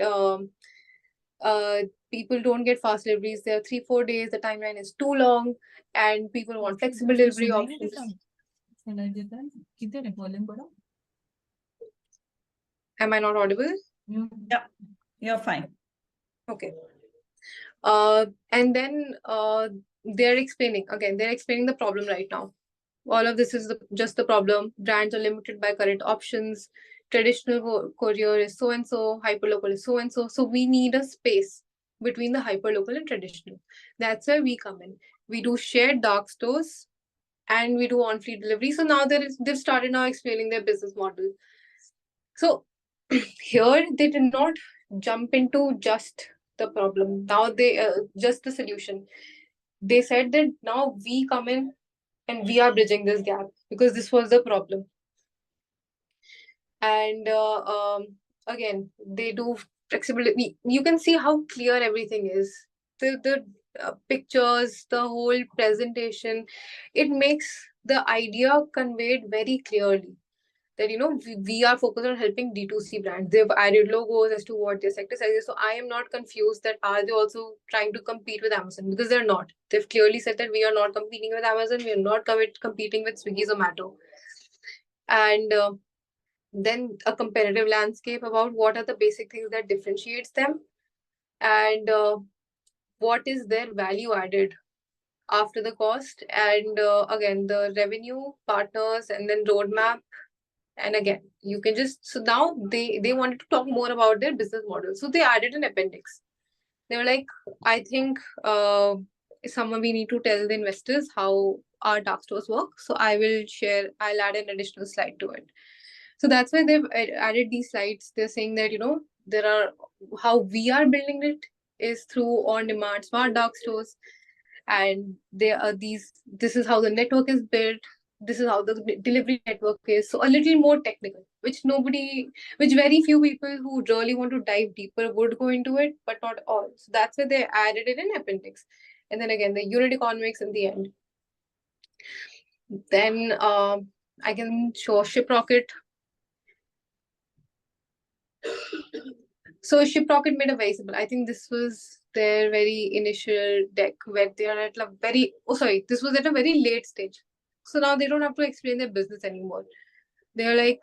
people don't get fast deliveries. There are 3-4 days. The timeline is too long, and people want flexible delivery options. Am I not audible? Yeah, you're fine. Okay. And then they're explaining the problem right now. All of this is just the problem. Brands are limited by current options. Traditional courier is so and so, hyperlocal is so and so. So we need a space between the hyperlocal and traditional. That's where we come in. We do shared dark stores and we do on-fleet delivery. So now they've started now explaining their business model. So here they did not jump into just the problem. Now they just the solution. They said that now we come in and we are bridging this gap because this was the problem. And again, they do flexibility. You can see how clear everything is. The pictures, the whole presentation, it makes the idea conveyed very clearly. That we are focused on helping D2C brands. They've added logos as to what their sector size is. So I am not confused that are they also trying to compete with Amazon, because they're not. They've clearly said that we are not competing with Amazon. We are not competing with Swiggy, Zomato. And then a competitive landscape about what are the basic things that differentiates them, and what is their value added after the cost, and again the revenue partners, and then roadmap. And again, you can so now they wanted to talk more about their business model. So they added an appendix. They were like, I think we need to tell the investors how our dark stores work. So I'll add an additional slide to it. So that's why they've added these slides. They're saying that, how we are building it is through on-demand smart dark stores. And this is how the network is built. This is how the delivery network is. So a little more technical, which very few people who really want to dive deeper would go into it, but not all. So that's why they added it in appendix. And then again, the unit economics in the end. Then I can show ShipRocket. So ShipRocket made a very simple. I think this was their very initial deck where they are at this was at a very late stage. So now they don't have to explain their business anymore. They're like,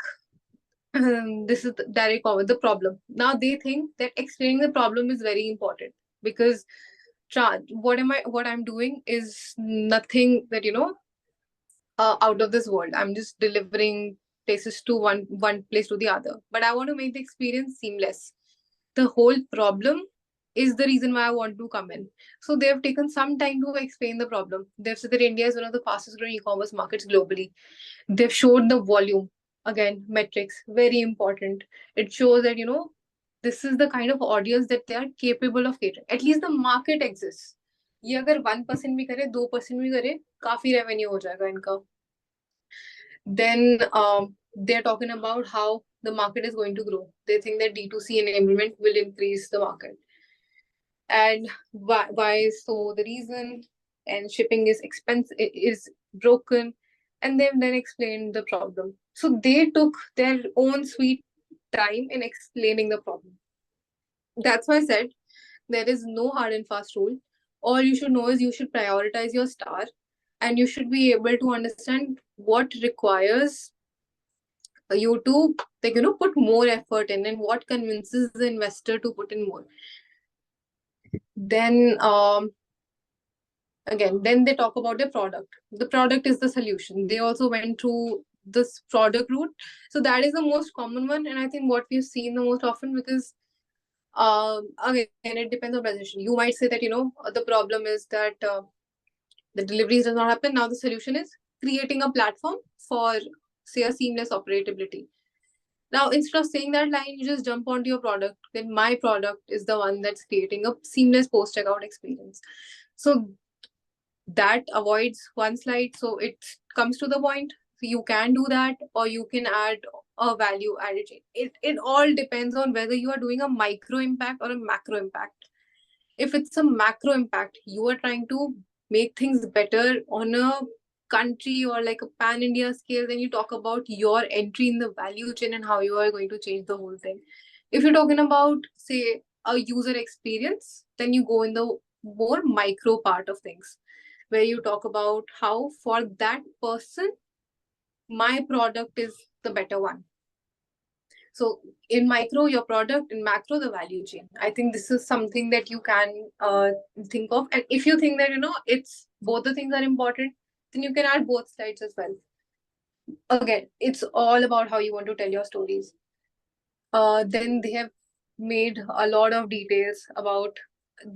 this is the direct comment, the problem. Now they think that explaining the problem is very important, because what I'm doing is nothing that out of this world. I'm just delivering places to one place to the other, but I want to make the experience seamless. The whole problem is the reason why I want to come in. So they've taken some time to explain the problem. They've said that India is one of the fastest growing e-commerce markets globally. They've showed the volume. Again, metrics, very important. It shows that, this is the kind of audience that they are capable of catering. At least the market exists. ये अगर 1% भी करे, 2% भी करे, काफी revenue हो जाएगा इनका. Then they're talking about how the market is going to grow. They think that D2C enablement will increase the market. And why so the reason, and shipping is expensive, is broken, and then explained the problem. So they took their own sweet time in explaining the problem. That's why I said there is no hard and fast rule. All you should know is you should prioritize your star, and you should be able to understand what requires you to put more effort in, and what convinces the investor to put in more. Then then they talk about their product. The product is the solution. They also went through this product route. So that is the most common one, and I think what we've seen the most often, because again, it depends on presentation. You might say that the problem is that the deliveries does not happen. Now the solution is creating a platform for, say, a seamless operability. Now, instead of saying that line, you just jump onto your product. Then my product is the one that's creating a seamless post-checkout experience. So that avoids one slide. So it comes to the point. So you can do that, or you can add a value added chain. It all depends on whether you are doing a micro impact or a macro impact. If it's a macro impact, you are trying to make things better on a country or like a pan India scale, then you talk about your entry in the value chain and how you are going to change the whole thing. If you're talking about, say, a user experience, then you go in the more micro part of things, where you talk about how for that person, my product is the better one. So in micro, your product, in macro, the value chain. I think this is something that you can think of. And if you think that, it's both the things are important, then you can add both sides as well. Again, it's all about how you want to tell your stories. Then they have made a lot of details about,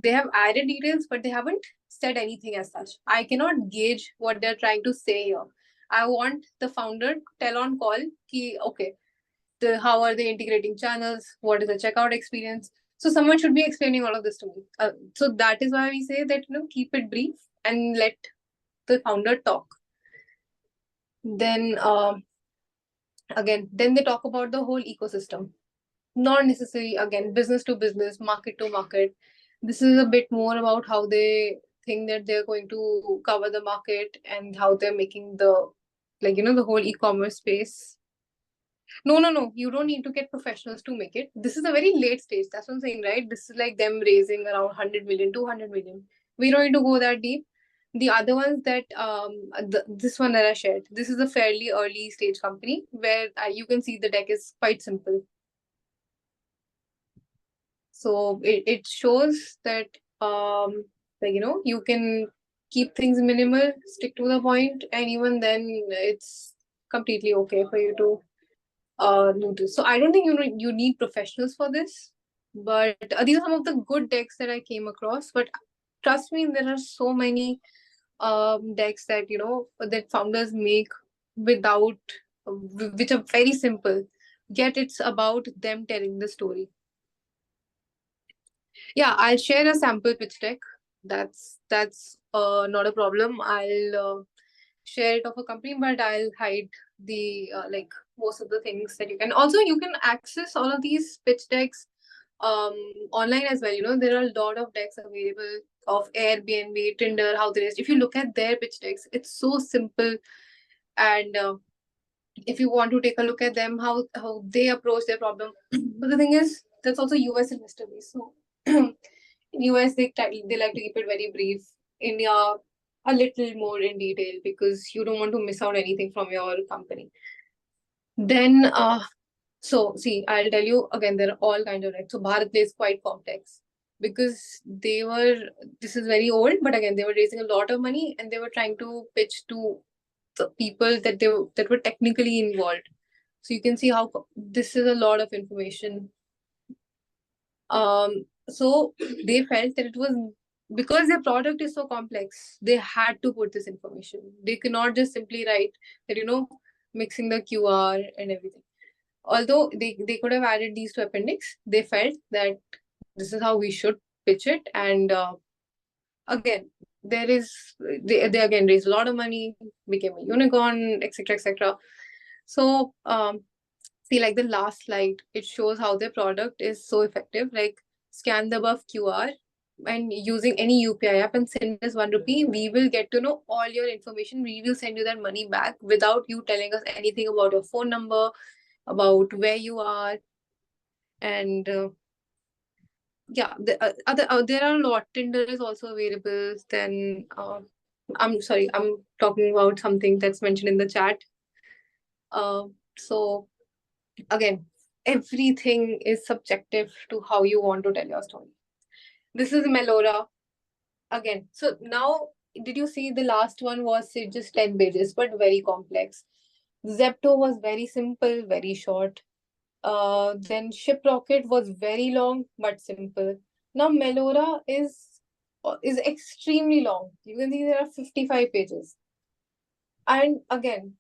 they have added details, but they haven't said anything as such. I cannot gauge what they're trying to say here. I want the founder to tell on call, ki, okay, how are they integrating channels, what is the checkout experience. So someone should be explaining all of this to me. So that is why we say that, keep it brief and let the founder talk. Then again, then they talk about the whole ecosystem, not necessarily again business to business, market to market. This is a bit more about how they think that they're going to cover the market and how they're making the, like, the whole e-commerce space. No. You don't need to get professionals to make it. This is a very late stage. That's what I'm saying, right? This is like them raising around 100 million, 200 million. We don't need to go that deep. The other ones that, this one that I shared, this is a fairly early stage company where you can see the deck is quite simple. So it shows that, like, you can keep things minimal, stick to the point, and even then it's completely okay for you to do this. So I don't think you need professionals for this, but these are some of the good decks that I came across. But trust me, there are so many decks that that founders make without, which are very simple, yet it's about them telling the story. Yeah, I'll share a sample pitch deck. That's not a problem. I'll share it of a company, but I'll hide the like most of the things that you can. Also, you can access all of these pitch decks online as well. There are a lot of decks available of Airbnb, Tinder, how there is. If you look at their pitch decks, it's so simple. And if you want to take a look at them, how they approach their problem. But the thing is, that's also US investor base. So in US, they like to keep it very brief. India, a little more in detail, because you don't want to miss out anything from your company. Then, so see, I'll tell you again, there are all kinds of decks. So Bharat Play is quite complex because this is very old, but again, they were raising a lot of money and they were trying to pitch to the people that were technically involved. So you can see how this is a lot of information. So they felt that it was, because their product is so complex, they had to put this information. They cannot just simply write that, mixing the QR and everything. Although they could have added these to appendix, they felt that this is how we should pitch it. And again, they again raised a lot of money, became a unicorn, etc., etc. So see, like the last slide, it shows how their product is so effective. Like, scan the above QR and using any UPI app and send us 1 rupee, we will get to know all your information. We will send you that money back without you telling us anything about your phone number, about where you are. And yeah, there are a lot. Tinder is also available. Then I'm sorry, I'm talking about something that's mentioned in the chat. So again, everything is subjective to how you want to tell your story. This is Melora. Again, so now, did you see the last one was just 10 pages, but very complex. Zepto was very simple, very short. Then Shiprocket was very long but simple. Now Melora is extremely long. You can see there are 55 pages. And again,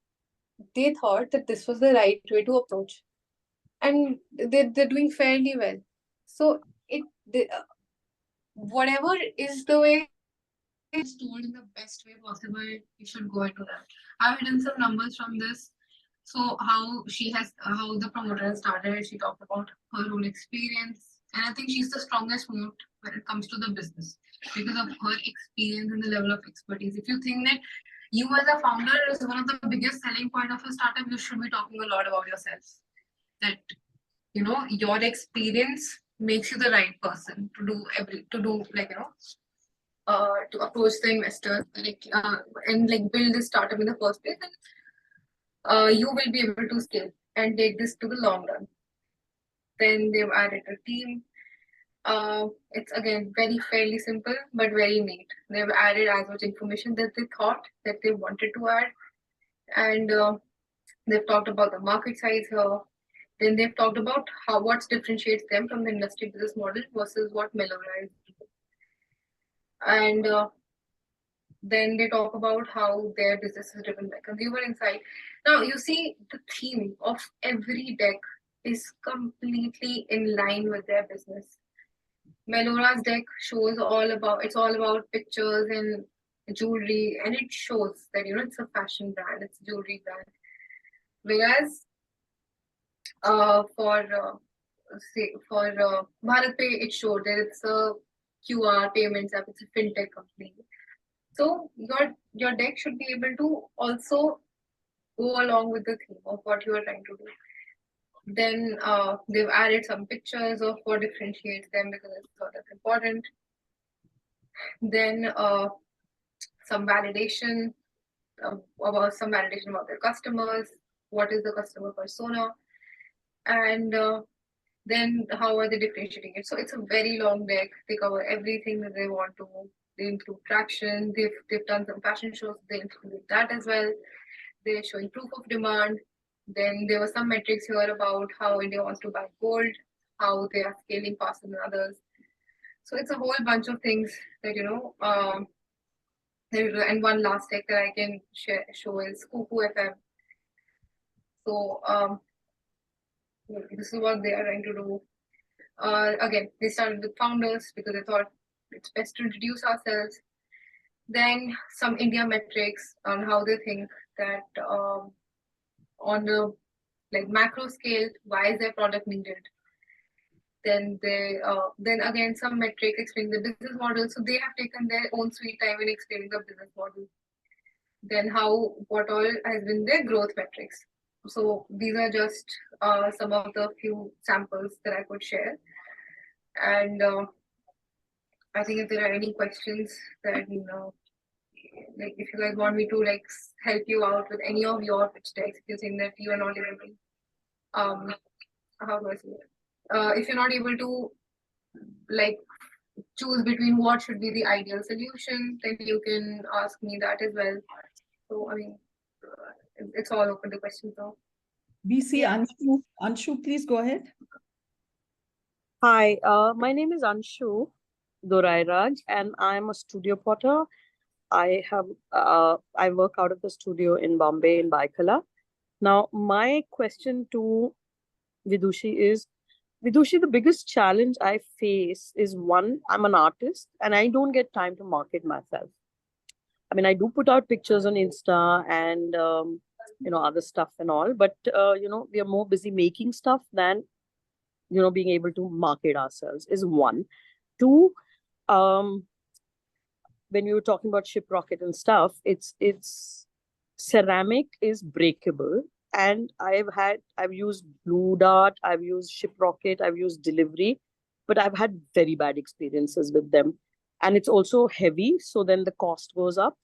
they thought that this was the right way to approach, and they're doing fairly well. So whatever is the way it's told in the best way possible, you should go into that. I've hidden some numbers from this. So how the promoter has started, she talked about her whole experience. And I think she's the strongest moat when it comes to the business because of her experience and the level of expertise. If you think that you as a founder is one of the biggest selling point of a startup, you should be talking a lot about yourself. That your experience makes you the right person to do to approach the investor and build this startup in the first place, and you will be able to scale and take this to the long run. Then they've added a team. It's again very fairly simple but very neat. They've added as much information that they thought that they wanted to add, and they've talked about the market size here. Then they've talked about what differentiates them from the industry business model versus what Melora is doing. And then they talk about how their business is driven by consumer insight. Now, you see, the theme of every deck is completely in line with their business. Melora's deck shows it's all about pictures and jewelry, and it shows that it's a fashion brand, it's a jewelry brand. Whereas for BharatPay, it showed that it's a QR payments app, it's a fintech company. So your deck should be able to also go along with the theme of what you are trying to do. Then they've added some pictures of what differentiates them because I thought that's important. Then some validation about their customers, what is the customer persona, and then how are they differentiating it. So it's a very long deck. They cover everything that they want to. They include traction. They've done some fashion shows. They include that as well. They're showing proof of demand. Then there were some metrics here about how India wants to buy gold, how they are scaling faster than others. So it's a whole bunch of things that and one last tech that I can show is Cuckoo FM. So this is what they are trying to do. Again, they started with founders because they thought it's best to introduce ourselves. Then some India metrics on how they think that on the macro scale, why is their product needed? Then again some metrics explaining the business model. So they have taken their own sweet time in explaining the business model. Then what all has been their growth metrics. So these are just some of the few samples that I could share. And I think if there are any questions that if you guys want me to help you out with any of your pitch decks, if you think that you are not able to how do I say it? If you're not able to choose between what should be the ideal solution, then you can ask me that as well. So I mean, it's all open to questions now. BC Anshu. Anshu, please go ahead. Hi, my name is Anshu Dorairaj, and I'm a studio potter. I work out of the studio in Bombay in Baikala. Now, my question to Vidushi is, Vidushi, the biggest challenge I face is one, I'm an artist and I don't get time to market myself. I mean, I do put out pictures on Insta and other stuff and all, but we are more busy making stuff than being able to market ourselves is one. Two, when you were talking about ship rocket and stuff, it's ceramic is breakable, and I've used Blue Dart, I've used ship rocket, I've used delivery, but I've had very bad experiences with them, and it's also heavy, so then the cost goes up,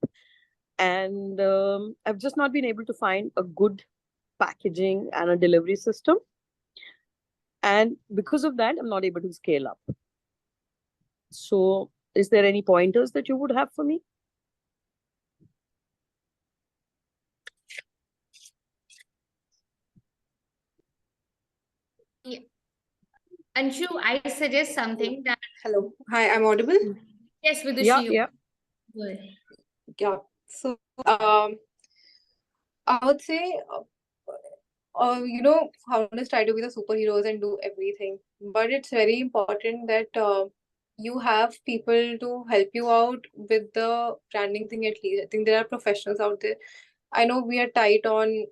and I've just not been able to find a good packaging and a delivery system, and because of that I'm not able to scale up. So is there any pointers that you would have for me? Yeah. Anshu, I suggest something that. Hello. Hi, I'm audible? Yes, Vidushi. Yeah. Good. Yeah. So I would say founders try to be the superheroes and do everything, but it's very important that you have people to help you out with the branding thing at least. I think there are professionals out there. I know we are tight on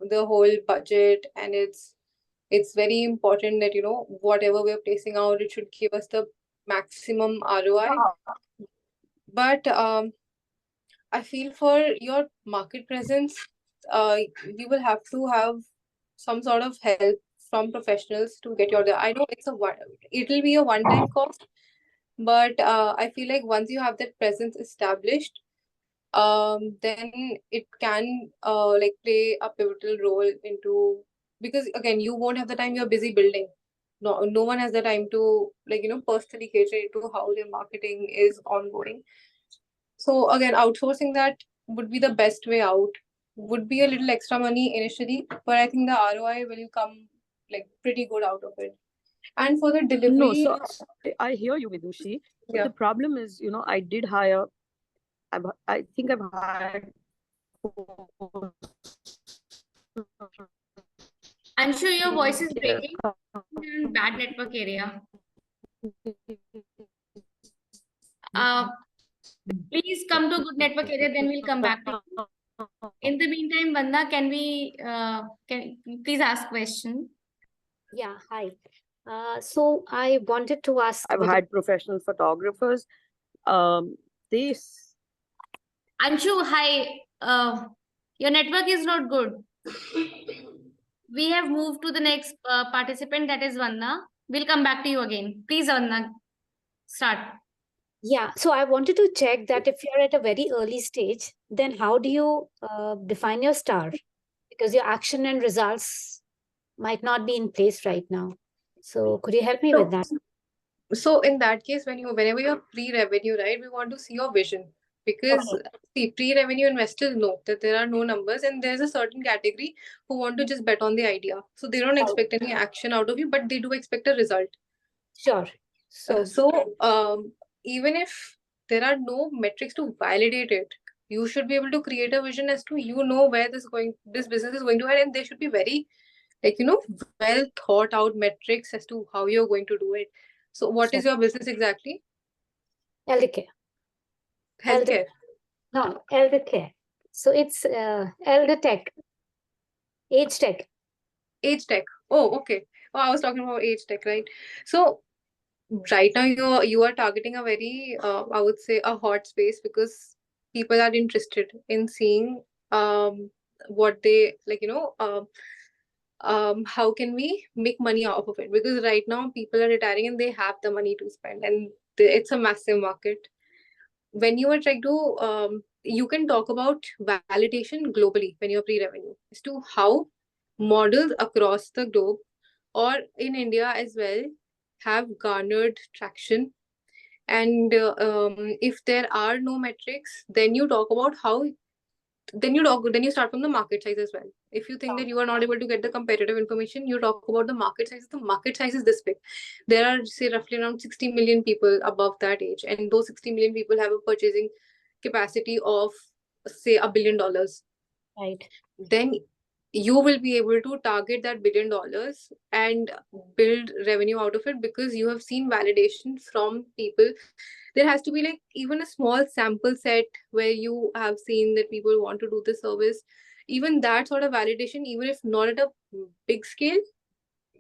the whole budget, and it's very important that whatever we're placing out, it should give us the maximum ROI. But I feel for your market presence, you will have to have some sort of help from professionals to get you out there. I know it'll be a one-time cost, but I feel like once you have that presence established, then it can like play a pivotal role into, because again, you won't have the time, you're busy building. No one has the time to personally cater to how their marketing is ongoing. So again, outsourcing that would be the best way out. Would be a little extra money initially, but I think the ROI will come like pretty good out of it. And for the No, delivery, so I hear you, Vidushi. But yeah. the problem is, I did hire. I think I've hired. Anshu, your voice is breaking. You're in bad network area. Please come to good network area, then we'll come back to you. In the meantime, Vanda, can you please ask question? Yeah, hi. So I wanted to ask I've whether hired professional photographers. This Anshu, hi. Your network is not good. We have moved to the next participant, that is Vanda. We'll come back to you again. Please, Vanda, start. yeah, so I wanted to check that if you're at a very early stage, then how do you define your star? Because your action and results might not be in place right now. So could you help me with that? So in that case, whenever you're pre-revenue, right, we want to see your vision, because Okay. see, pre-revenue investors know that there are no numbers, and there's a certain category who want to just bet on the idea. So they don't expect any action out of you, but they do expect a result. Sure. So So even if there are no metrics to validate it, you should be able to create a vision as to where this business is going to head, and there should be very well thought out metrics as to how you're going to do it. So what is sure. your business exactly? Elder Healthcare. No, elder care. So it's elder tech, age tech. Age tech. Oh, okay. Oh, I was talking about age tech, right? So right now you are targeting a very I would say a hot space, because people are interested in seeing what they how can we make money off of it, because right now people are retiring and they have the money to spend, and it's a massive market. When you are trying to you can talk about validation globally when you're pre-revenue as to how models across the globe or in India as well have garnered traction. And if there are no metrics, then you talk about how then you start from the market size as well. If you think that you are not able to get the competitive information, you talk about the market size. The market size is this big. There are, say, roughly around 60 million people above that age, and those 60 million people have a purchasing capacity of, say, $1 billion. Right. Then you will be able to target that $1 billion and build revenue out of it, because you have seen validation from people. There has to be like even a small sample set where you have seen that people want to do the service. Even that sort of validation, even if not at a big scale,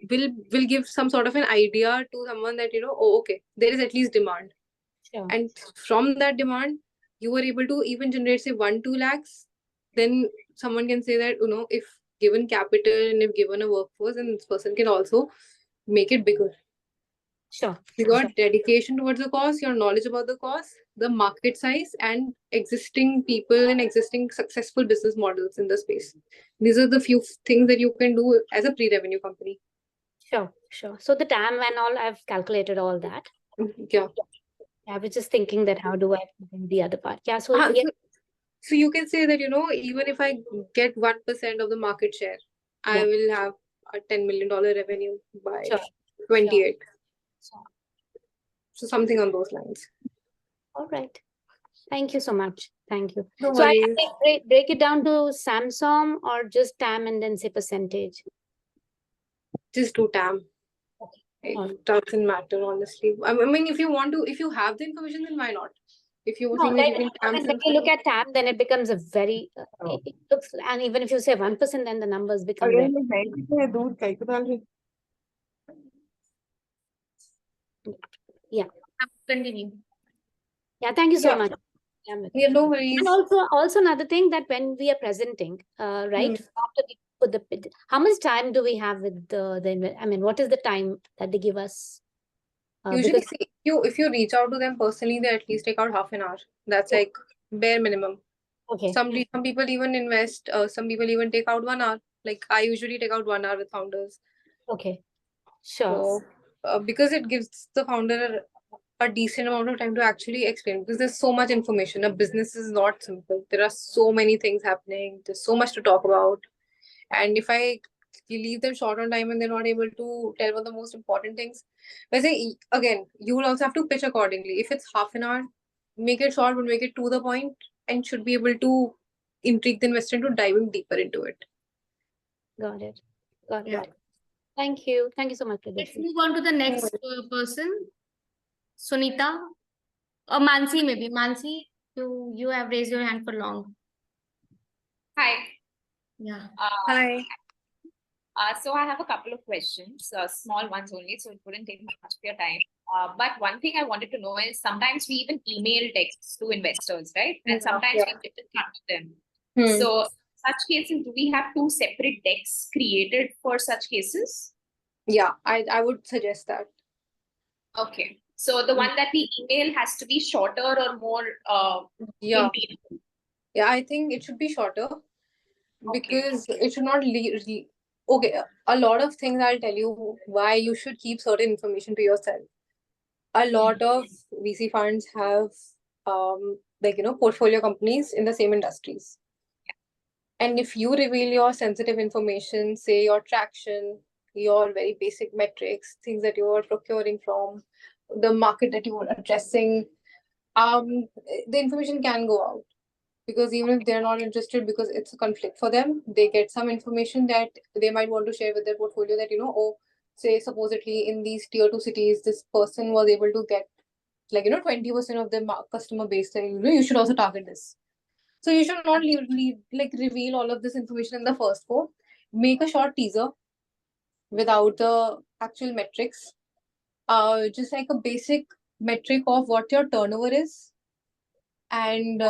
will give some sort of an idea to someone that oh, okay, there is at least demand. Sure. And from that demand, you were able to even generate, say, 1-2 lakhs. Then someone can say that if given capital and if given a workforce, then this person can also make it bigger. Sure. Your dedication towards the cause, your knowledge about the cause, the market size, and existing people and existing successful business models in the space. These are the few things that you can do as a pre-revenue company. Sure. So the TAM and all, I've calculated all that. Yeah. I was just thinking that how do I do the other part? Yeah. So yeah. So you can say that, even if I get 1% of the market share, I will have a $10 million revenue by 28. Sure. So something on those lines. All right. Thank you so much. Thank you. No So I worries. break it down to Samsung or just TAM and then say percentage. Just do TAM. Okay. It doesn't matter, honestly. I mean, if you have the information, then why not? If you were No, saying that then you can TAM when you look at TAM, then it becomes a very, Oh. it looks, and even if you say 1%, then the numbers become very. Yeah. Continue. Yeah, thank you so Yeah. much. Yeah, Yeah, no worries. and also another thing that when we are presenting, right, after we put the, how much time do we have with I mean, what is the time that they give us? Usually, Because see, if you reach out to them personally, they at least take out half an hour. That's Yeah. like bare minimum. okay, Some people even invest. Some people even take out 1 hour. Like I usually take out 1 hour with founders. okay, sure. So because it gives the founder a decent amount of time to actually explain, because there's so much information. A business is not simple. There are so many things happening. There's so much to talk about. And if you leave them short on time and they're not able to tell one of the most important things, but say again, you will also have to pitch accordingly. If it's half an hour, make it short, but make it to the point, and should be able to intrigue the investor into diving deeper into it. Got it. Got Yeah. it. Thank you. Thank you so much, Let's Pradeep. move on to the next person. Sunita or Mansi, maybe. Mansi, you have raised your hand for long. Hi. Yeah. Hi. So I have a couple of questions, small ones only, so it wouldn't take much of your time. But one thing I wanted to know is sometimes we even email texts to investors, right? And sometimes we get in front of them. So such cases, do we have two separate decks created for such cases? Yeah, I would suggest that. Okay. So the one that we email has to be shorter or more Yeah. intimate. Yeah, I think it should be shorter Okay. because it should not okay, a lot of things I'll tell you why you should keep certain information to yourself. A lot of VC funds have portfolio companies in the same industries. And if you reveal your sensitive information, say your traction, your very basic metrics, things that you are procuring from, the market that you are addressing, the information can go out. Because even if they're not interested because it's a conflict for them, they get some information that they might want to share with their portfolio that, say supposedly in these tier 2 cities, this person was able to get 20% of their customer base, and you should also target this. So you should not reveal all of this information in the first go. Make a short teaser without the actual metrics. Just like a basic metric of what your turnover is, and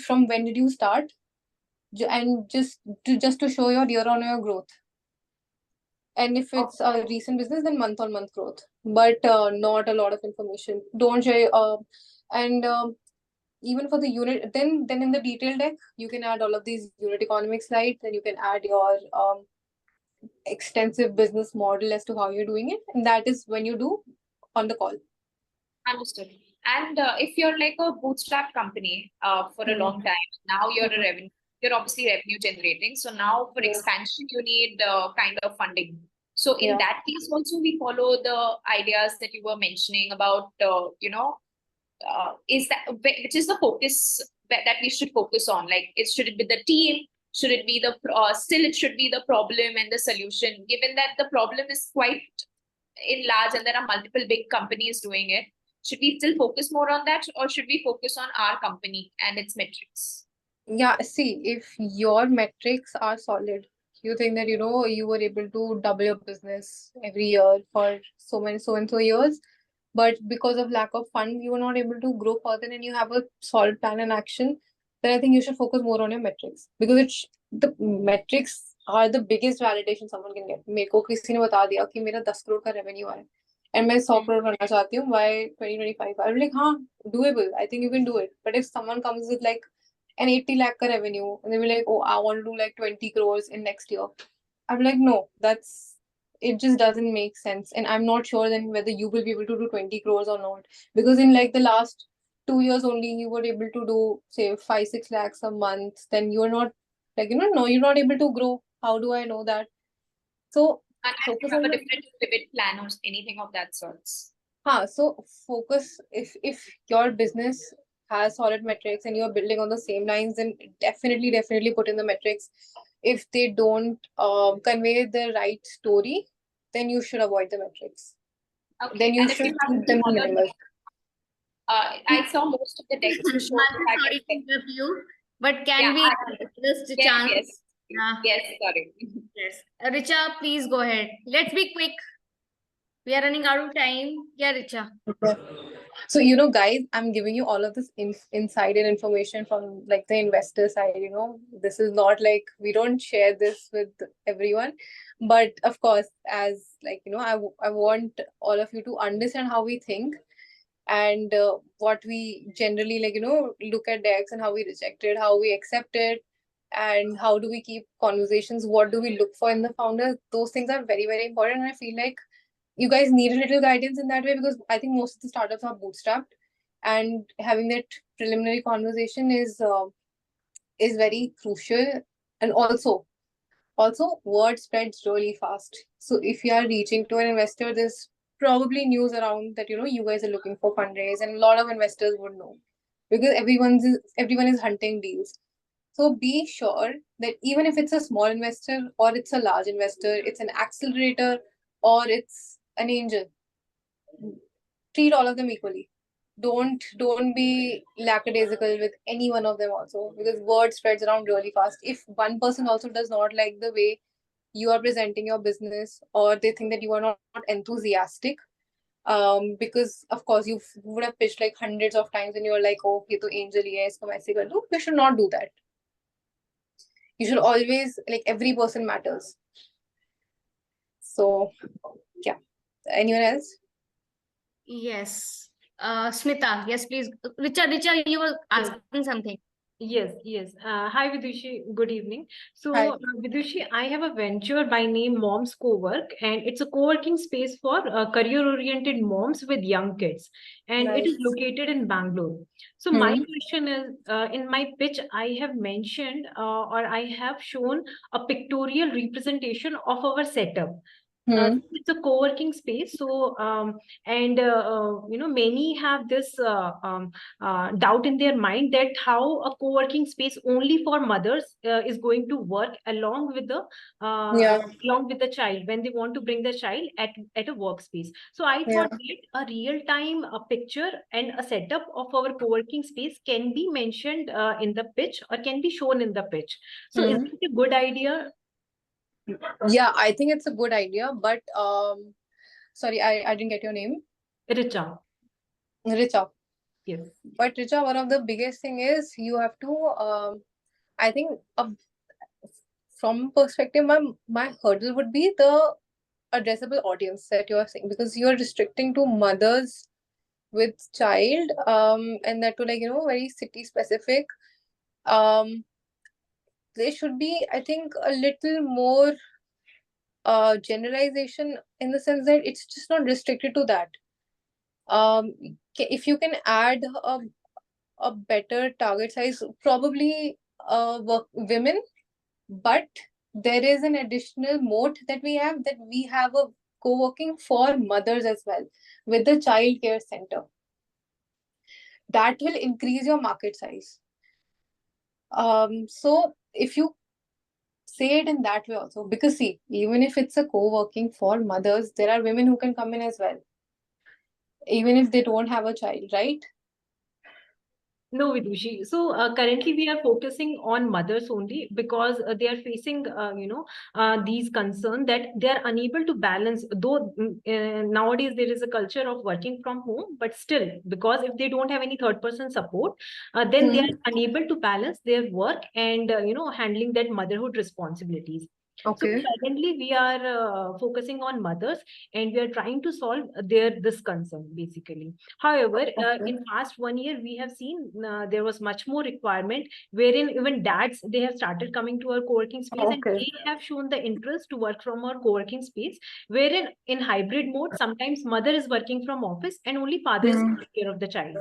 from when did you start, and just to show your year-on-year growth. And if it's a recent business, then month-on-month growth, but not a lot of information. Don't share. And even for the unit, then in the detail deck, you can add all of these unit economic slides, and you can add your extensive business model as to how you're doing it, and that is when you do on the call. Understood. And if you're like a bootstrap company for a long time, now you're you're obviously revenue generating. So now for expansion, you need kind of funding. So in that case, also we follow the ideas that you were mentioning about, is that which is the focus that we should focus on? Like, should it be the team? Should it be the still it should be the problem and the solution? Given that the problem is quite in large and there are multiple big companies doing it, should we still focus more on that, or should we focus on our company and its metrics? Yeah, see, if your metrics are solid, you think that you were able to double your business every year for so and so years, but because of lack of funds, you were not able to grow further, and you have a solid plan and action, then I think you should focus more on your metrics, because the metrics are the biggest validation someone can get. मेरे को किसी ने बता दिया कि मेरा 10 crore का revenue है and मैं 100 crore करना चाहती हूँ by 2025. I'm like, हाँ, doable. I think you can do it. But if someone comes with like an 80 lakh ka revenue, and they be like, oh, I want to do like 20 crores in next year, I'm like, no, it just doesn't make sense. And I'm not sure then whether you will be able to do 20 crores or not, because in like the last 2 years only you were able to do say 5-6 lakhs a month. Then you're not no, you're not able to grow. How do I know that? So And you have a different pivot plan or anything of that sorts. So focus, if your business has solid metrics and you're building on the same lines, then definitely put in the metrics. If they don't convey the right story, then you should avoid the metrics. Okay. Then you and if should you have keep them smaller, minimal. I saw most of the decks to show I'm the fact sorry to that interrupt you, but can yeah, we just a yes, chance? yes, Yeah. yes, sorry. Yes. Richa, please go ahead. Let's be quick. We are running out of time. Yeah, Richa. Okay. So, guys, I'm giving you all of this insider information from like the investor side. This is not like we don't share this with everyone. But of course, as like, I want all of you to understand how we think and what we generally like, look at decks and how we reject it, how we accept it, and how do we keep conversations, what do we look for in the founder. Those things are very, very important. And I feel like you guys need a little guidance in that way because I think most of the startups are bootstrapped, and having that preliminary conversation is very crucial. And also word spreads really fast. So if you are reaching to an investor, there's probably news around that you guys are looking for fundraise, and a lot of investors would know because everyone is hunting deals. So be sure that even if it's a small investor or it's a large investor, it's an accelerator or it's an angel, treat all of them equally. Don't be lackadaisical with any one of them also because word spreads around really fast. If one person also does not like the way you are presenting your business, or they think that you are not enthusiastic, because of course you would have pitched like hundreds of times and you're like, oh, ये तो angel ही है, इसको मैं ऐसे कर दूं. You should not do that. You should always, like, every person matters. So yeah. Anyone else? Yes. Smita, yes, please. Richa, you were asking something. Yes. Hi, Vidushi. Good evening. So, Hi. Vidushi, I have a venture by name Moms Co-work, and it's a co-working space for career-oriented moms with young kids, and it is Nice. located in Bangalore. So, my Hmm. question is, in my pitch, I have mentioned or I have shown a pictorial representation of our setup. Hmm. It's a co-working space. So, many have this doubt in their mind that how a co-working space only for mothers is going to work along with Yeah. the child when they want to bring the child at a workspace. So I Yeah. thought that a real-time picture and a setup of our co-working space can be mentioned in the pitch or can be shown in the pitch. So is it a good idea? Yeah, I think it's a good idea, but sorry, I didn't get your name. Richa. Richa. Yes. But Richa, one of the biggest thing is you have to I think from perspective, my hurdle would be the addressable audience that you are saying, because you're restricting to mothers with child, and that to like very city specific. There should be, I think, a little more generalization in the sense that it's just not restricted to that. If you can add a better target size, probably women, but there is an additional moat that we have a co-working for mothers as well with the child care center. That will increase your market size. So if you say it in that way also, because see, even if it's a co-working for mothers, there are women who can come in as well, even if they don't have a child, right? No, Vidushi. So currently we are focusing on mothers only because they are facing, these concerns that they are unable to balance. Though nowadays there is a culture of working from home, but still, because if they don't have any third person support, then they are unable to balance their work and handling that motherhood responsibilities. Okay. So currently we are focusing on mothers and we are trying to solve this concern basically. However, in past 1 year, we have seen there was much more requirement wherein even dads, they have started coming to our co-working space and Okay. they have shown the interest to work from our co-working space, wherein in hybrid mode, sometimes mother is working from office and only father is taking care of the child.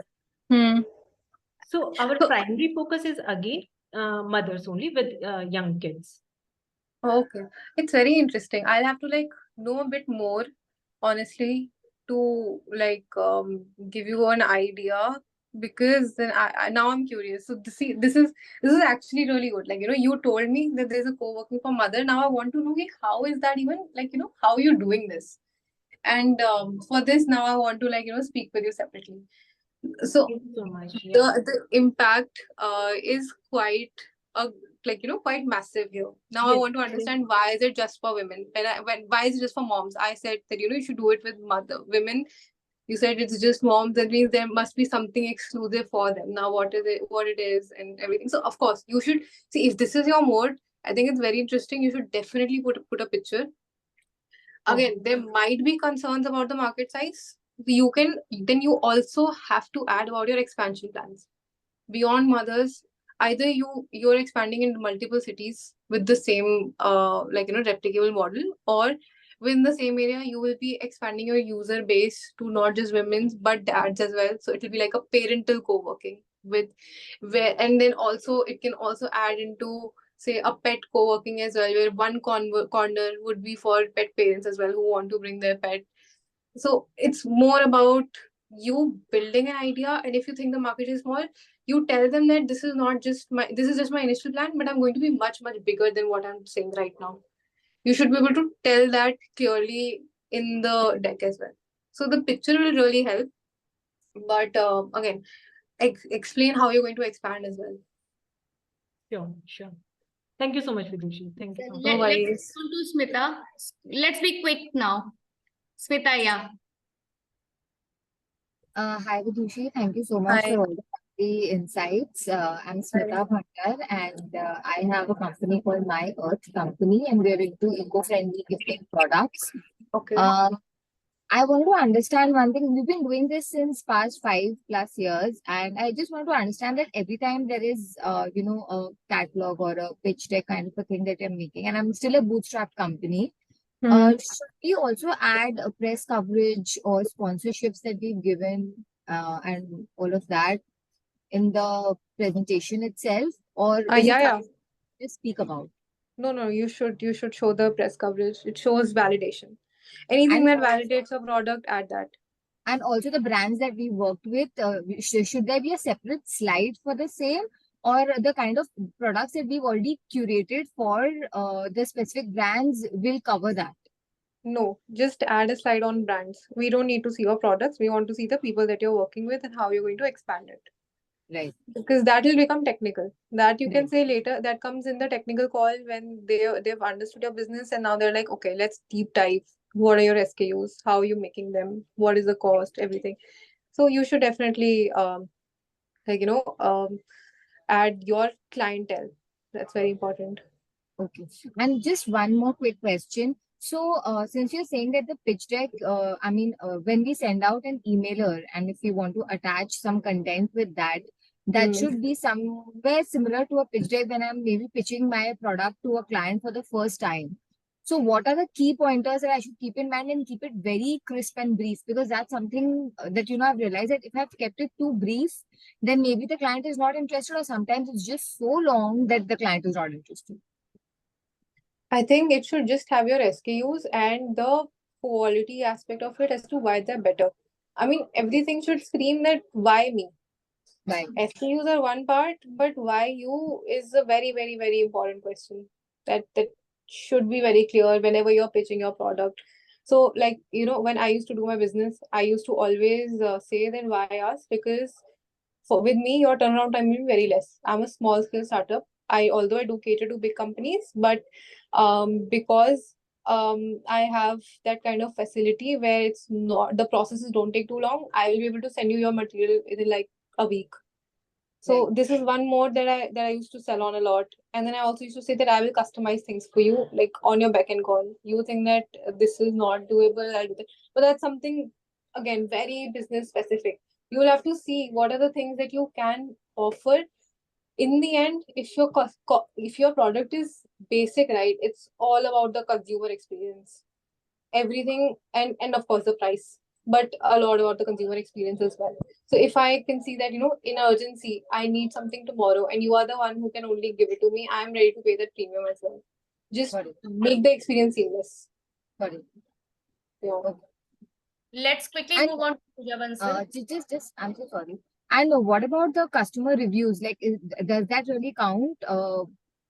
So our primary focus is again mothers only with young kids. Okay. It's very interesting. I'll have to like know a bit more, honestly, to like give you an idea, because then now I'm curious. So see, this is actually really good. Like, you told me that there's a co-working for mother. Now I want to know how is that even, like, how are you doing this? And for this now I want to like speak with you separately. So Thank you so much. Yeah. the impact is quite quite massive here. Now I Yes. want to understand, why is it just for women? Why is it just for moms? I said that you should do it with mother women. You said it's just moms. That means there must be something exclusive for them. Now what is it? What it is and everything. So of course you should see, if this is your mode. I think it's very interesting. You should definitely put a picture. Again, there might be concerns about the market size. You also have to add about your expansion plans beyond mothers. Either you're expanding in multiple cities with the same replicable model, or within the same area you will be expanding your user base to not just women's but dads as well. So it will be like a parental co-working with where, and then also it can also add into, say, a pet co-working as well, where one corner would be for pet parents as well who want to bring their pet. So it's more about you building an idea, and if you think the market is small, you tell them that this is just my initial plan, but I'm going to be much bigger than what I'm saying right now. You should be able to tell that clearly in the deck as well. So the picture will really help. But again, explain how you're going to expand as well. Sure, sure. Thank you so much, Vidushi. Thank you so much. No Let's worries. go to Smita. Let's be quick now. Smita, yeah. Hi, Vidushi. Thank you so much Hi. for all the insights. I'm Smita Bhatter, and I have a company called My Earth Company, and we're into eco-friendly gifting products. Okay. I want to understand one thing. We've been doing this since past 5+ years, and I just want to understand that every time there is, a catalog or a pitch deck kind of a thing that you're making, and I'm still a bootstrap company. Should we also add a press coverage or sponsorships that we've given and all of that in the presentation itself, or is it Yeah. something to speak about? No, you should show the press coverage. It shows validation. Anything And that validates a product, add that. and also the brands that we worked with, should there be a separate slide for the same, or the kind of products that we've already curated for the specific brands will cover that? No, just add a slide on brands. We don't need to see your products. We want to see the people that you're working with and how you're going to expand it. Right. Because that will become technical. That you can Right. say later. That comes in the technical call when they've understood your business and now they're like, okay, let's deep dive. What are your SKUs? How are you making them? What is the cost? Everything. So you should definitely add your clientele. That's very important. Okay. And just one more quick question. So, since you're saying that the pitch deck, when we send out an emailer and if we want to attach some content with that, that should be somewhere similar to a pitch deck when I'm maybe pitching my product to a client for the first time. So, what are the key pointers that I should keep in mind and keep it very crisp and brief? Because that's something that, I've realized that if I've kept it too brief, then maybe the client is not interested, or sometimes it's just so long that the client is not interested. I think it should just have your SKUs and the quality aspect of it as to why they're better. I mean, everything should scream that why me. Right. SKUs are one part, but why you is a very important question that should be very clear whenever you're pitching your product. So, when I used to do my business, I used to always say that why us, because with me, your turnaround time will be very less. I'm a small scale startup. Although I do cater to big companies, but because I have that kind of facility where it's not, the processes don't take too long, I will be able to send you your material within like a week. So this is one more that I used to sell on a lot. And then I also used to say that I will customize things for you, like on your back end call. You think that this is not doable, I'll do that. But that's something, again, very business specific. You will have to see what are the things that you can offer. In the end, if your product is basic, right, it's all about the consumer experience. Everything, and of course the price, but a lot about the consumer experience as well. So if I can see that, in urgency, I need something tomorrow and you are the one who can only give it to me, I'm ready to pay that premium as well. Just make the experience seamless. Got it. Yeah. Okay. Let's quickly And move on to Pooja Bansal. just I'm so sorry. And what about the customer reviews? Like, does that really count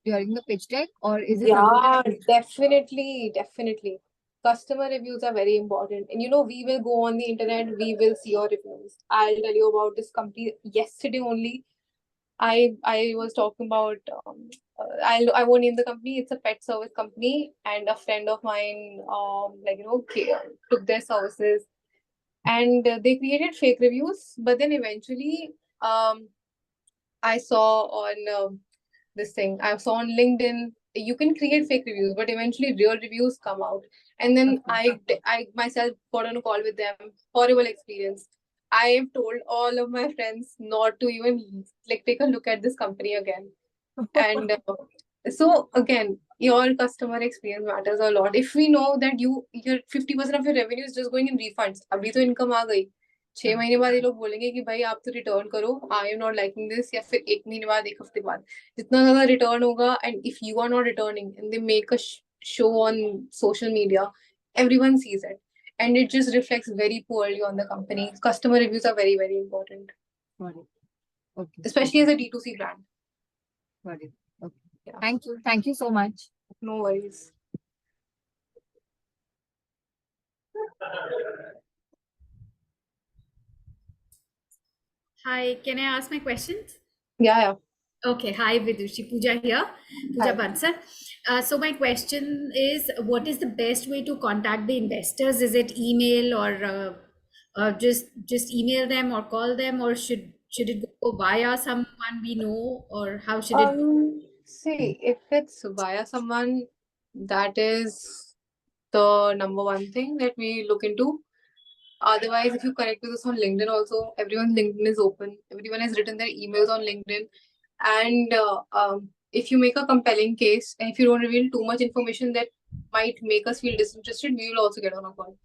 during the pitch deck, or is it something Yeah, that definitely. customer reviews are very important. And we will go on the internet, we will see your reviews. I'll tell you about this company yesterday only. I was talking about I won't name the company. It's a pet service company, and a friend of mine took their services, and they created fake reviews. But then eventually, I saw on I saw on LinkedIn, you can create fake reviews, but eventually real reviews come out. And then I myself got on a call with them. Horrible experience. I have told all of my friends not to even take a look at this company again. And so again, your customer experience matters a lot. If we know that your 50% of your revenue is just going in refunds, अभी तो income आ गई, 6 महीने बाद ये लोग बोलेंगे कि भाई आप तो रिटर्न करो, I am not liking this, या फिर 1 महीने बाद, 1 हफ्ते बाद, जितना ज्यादा रिटर्न होगा, and if you are not returning and they make a show on social media, everyone sees it, and it just reflects very poorly on the company. Customer reviews are very, very important, Got it. Okay. especially as a D2C brand. Got it. Okay. Yeah. Thank you. Thank you so much. No worries. Hi, can I ask my questions? Yeah. Okay, hi Vidushi, Pooja here, Pooja Hi. Bansal. So my question is, what is the best way to contact the investors? Is it email or just email them or call them, or should it go via someone we know, or how should it go? See, if it's via someone, that is the number one thing that we look into. Otherwise, if you connect with us on LinkedIn also, everyone's LinkedIn is open. Everyone has written their emails on LinkedIn. And if you make a compelling case, and if you don't reveal too much information that might make us feel disinterested, we will also get on a call.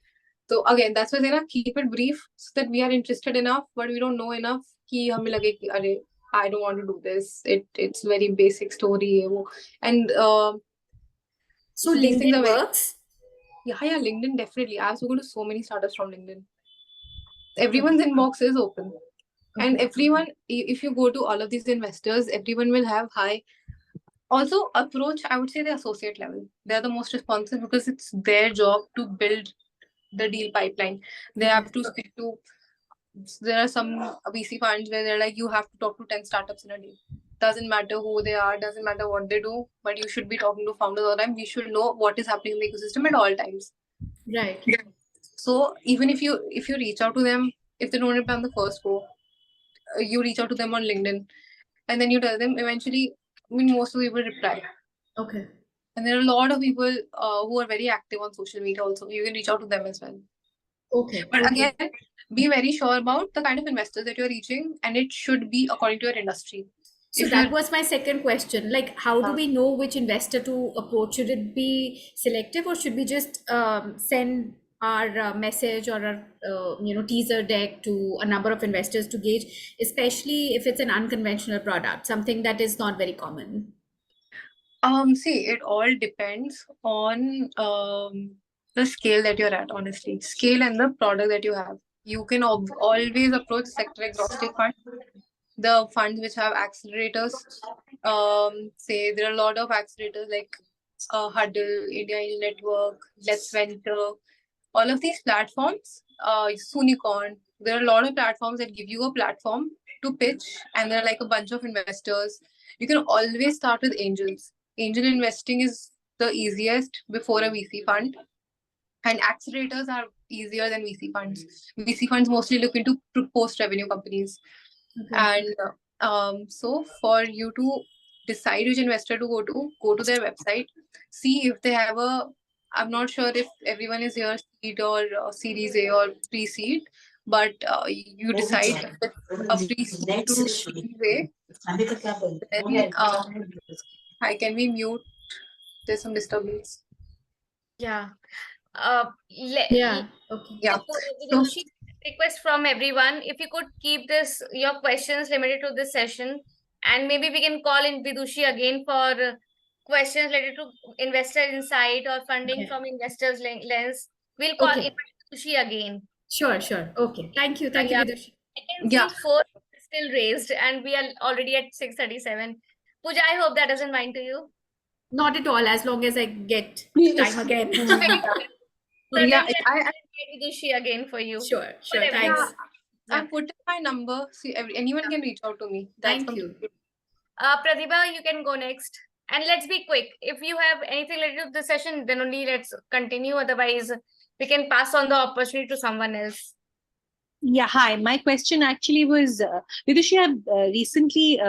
So again, that's why they keep it brief so that we are interested enough, but we don't know enough कि हमें लगे कि अरे, I don't want to do this. It's very basic story है वो. And So these things LinkedIn are very, works? yeah, LinkedIn definitely. I've spoken to so many startups from LinkedIn. Everyone's inbox is open. And everyone, if you go to all of these investors, everyone will have high. Also, approach, I would say the associate level. They're the most responsive because it's their job to build the deal pipeline. They have to speak to. There are some VC funds where they're like, you have to talk to 10 startups in a day. Doesn't matter who they are, doesn't matter what they do, but you should be talking to founders all the time. We should know what is happening in the ecosystem at all times. Right. So even if you reach out to them, if they don't reply on the first go, you reach out to them on LinkedIn, and then you tell them. Eventually, most of the people reply. Okay. And there are a lot of people who are very active on social media also. You can reach out to them as well. Okay. But again, be very sure about the kind of investors that you're reaching, and it should be according to your industry. So that was my second question. Like, how do we know which investor to approach? Should it be selective, or should we just send our message or our teaser deck to a number of investors to gauge, especially if it's an unconventional product, something that is not very common? See, it all depends on the scale that you're at, honestly. Scale and the product that you have. You can always approach sector agnostic funds, the funds which have accelerators. Say there are a lot of accelerators like Huddle, India Angel Network, Let's Venture, all of these platforms, Sunicorn. There are a lot of platforms that give you a platform to pitch, and there are like a bunch of investors. You can always start with angels. Angel investing is the easiest before a VC fund, and accelerators are easier than VC funds. VC funds mostly look into post-revenue companies. And so for you to decide which investor to go to their website, see if they have I'm not sure if everyone is here seed or Series A or pre-seed, but you decide if it's a pre-seed to Series A, then can we mute? There's some disturbance. Yeah. Yeah. Okay. Yeah. So, request from everyone, if you could keep your questions limited to this session, and maybe we can call in Vidushi again for questions related to investor insight or funding from investors lens. We'll call in Vidushi again. Sure. Okay. Thank you, Vidushi. I can see 4 still raised, and we are already at 6:37. Pooja, I hope that doesn't mind to you. Not at all, as long as I get time again. Yeah, Certainly, I I'll invite Vidushi again for you. Sure, sure. Whatever. yeah, Thanks. I Yeah. put in my number. See, anyone can reach out to me. That's Thank you. completely. Pratibha, you can go next. And let's be quick. If you have anything related to the session, then only let's continue. Otherwise, we can pass on the opportunity to someone else. Yeah, hi. My question actually was, Vidushi, I've recently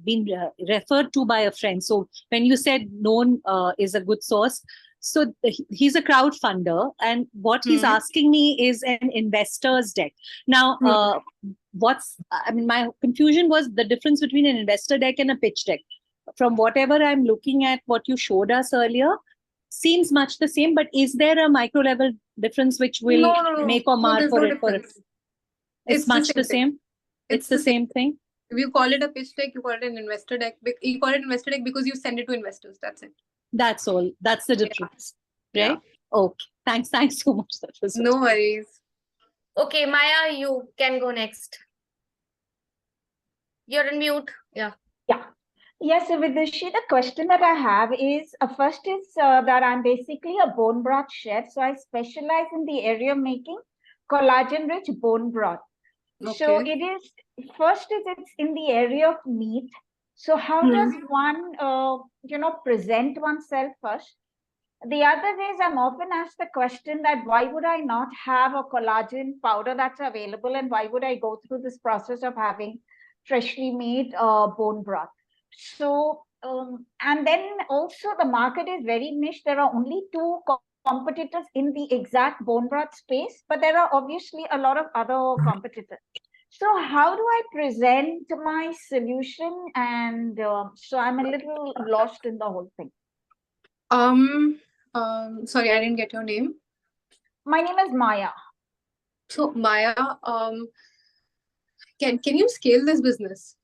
been referred to by a friend. So when you said known is a good source, so he's a crowdfunder, and what he's asking me is an investor's deck. Now, my confusion was the difference between an investor deck and a pitch deck. From whatever I'm looking at, what you showed us earlier, seems much the same, but is there a micro level difference which will No. make or No, mar there's for no it? difference. It's much the same. It's the same thing. If you call it a pitch deck, you call it an investor deck. You call it investor deck because you send it to investors. That's it. That's all. That's the difference, right? Okay. Thanks so much. That was No worries. Okay, Maya, you can go next. You're on mute. Yeah. Yeah. Yes, so Vidushi, the question that I have is first is that I'm basically a bone broth chef. So I specialize in the area of making collagen rich bone broth. So Okay. it is first is it's in the area of meat. So how does one present oneself first? The other is I'm often asked the question that why would I not have a collagen powder that's available, and why would I go through this process of having freshly made bone broth? So and then also the market is very niche. There are only two competitors in the exact bone broth space, but there are obviously a lot of other competitors. So how do I present my solution? And so I'm a little lost in the whole thing. Sorry, I didn't get your name. My name is Maya. So Maya, can you scale this business?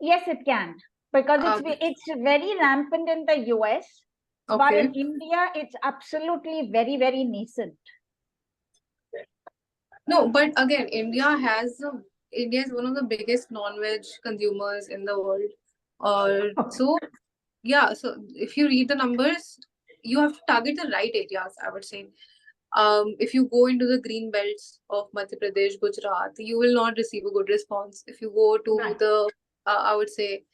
Yes, it can, because it's very rampant in the US, but in India, it's absolutely very, very nascent. No, but again, India is one of the biggest non-veg consumers in the world. So yeah, so if you read the numbers, you have to target the right areas, I would say. If you go into the green belts of Madhya Pradesh, Gujarat, you will not receive a good response. If you go to the, I would say,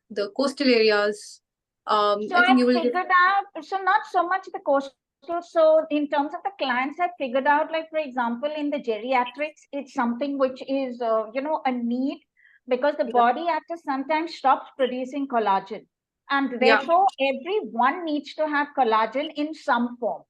the coastal areas, So I think you will figured out, so not so much the coastal. So in terms of the clients, I figured out, like, for example, in the geriatrics, it's something which is, a need, because the body after sometimes stops producing collagen. And therefore, everyone needs to have collagen in some form.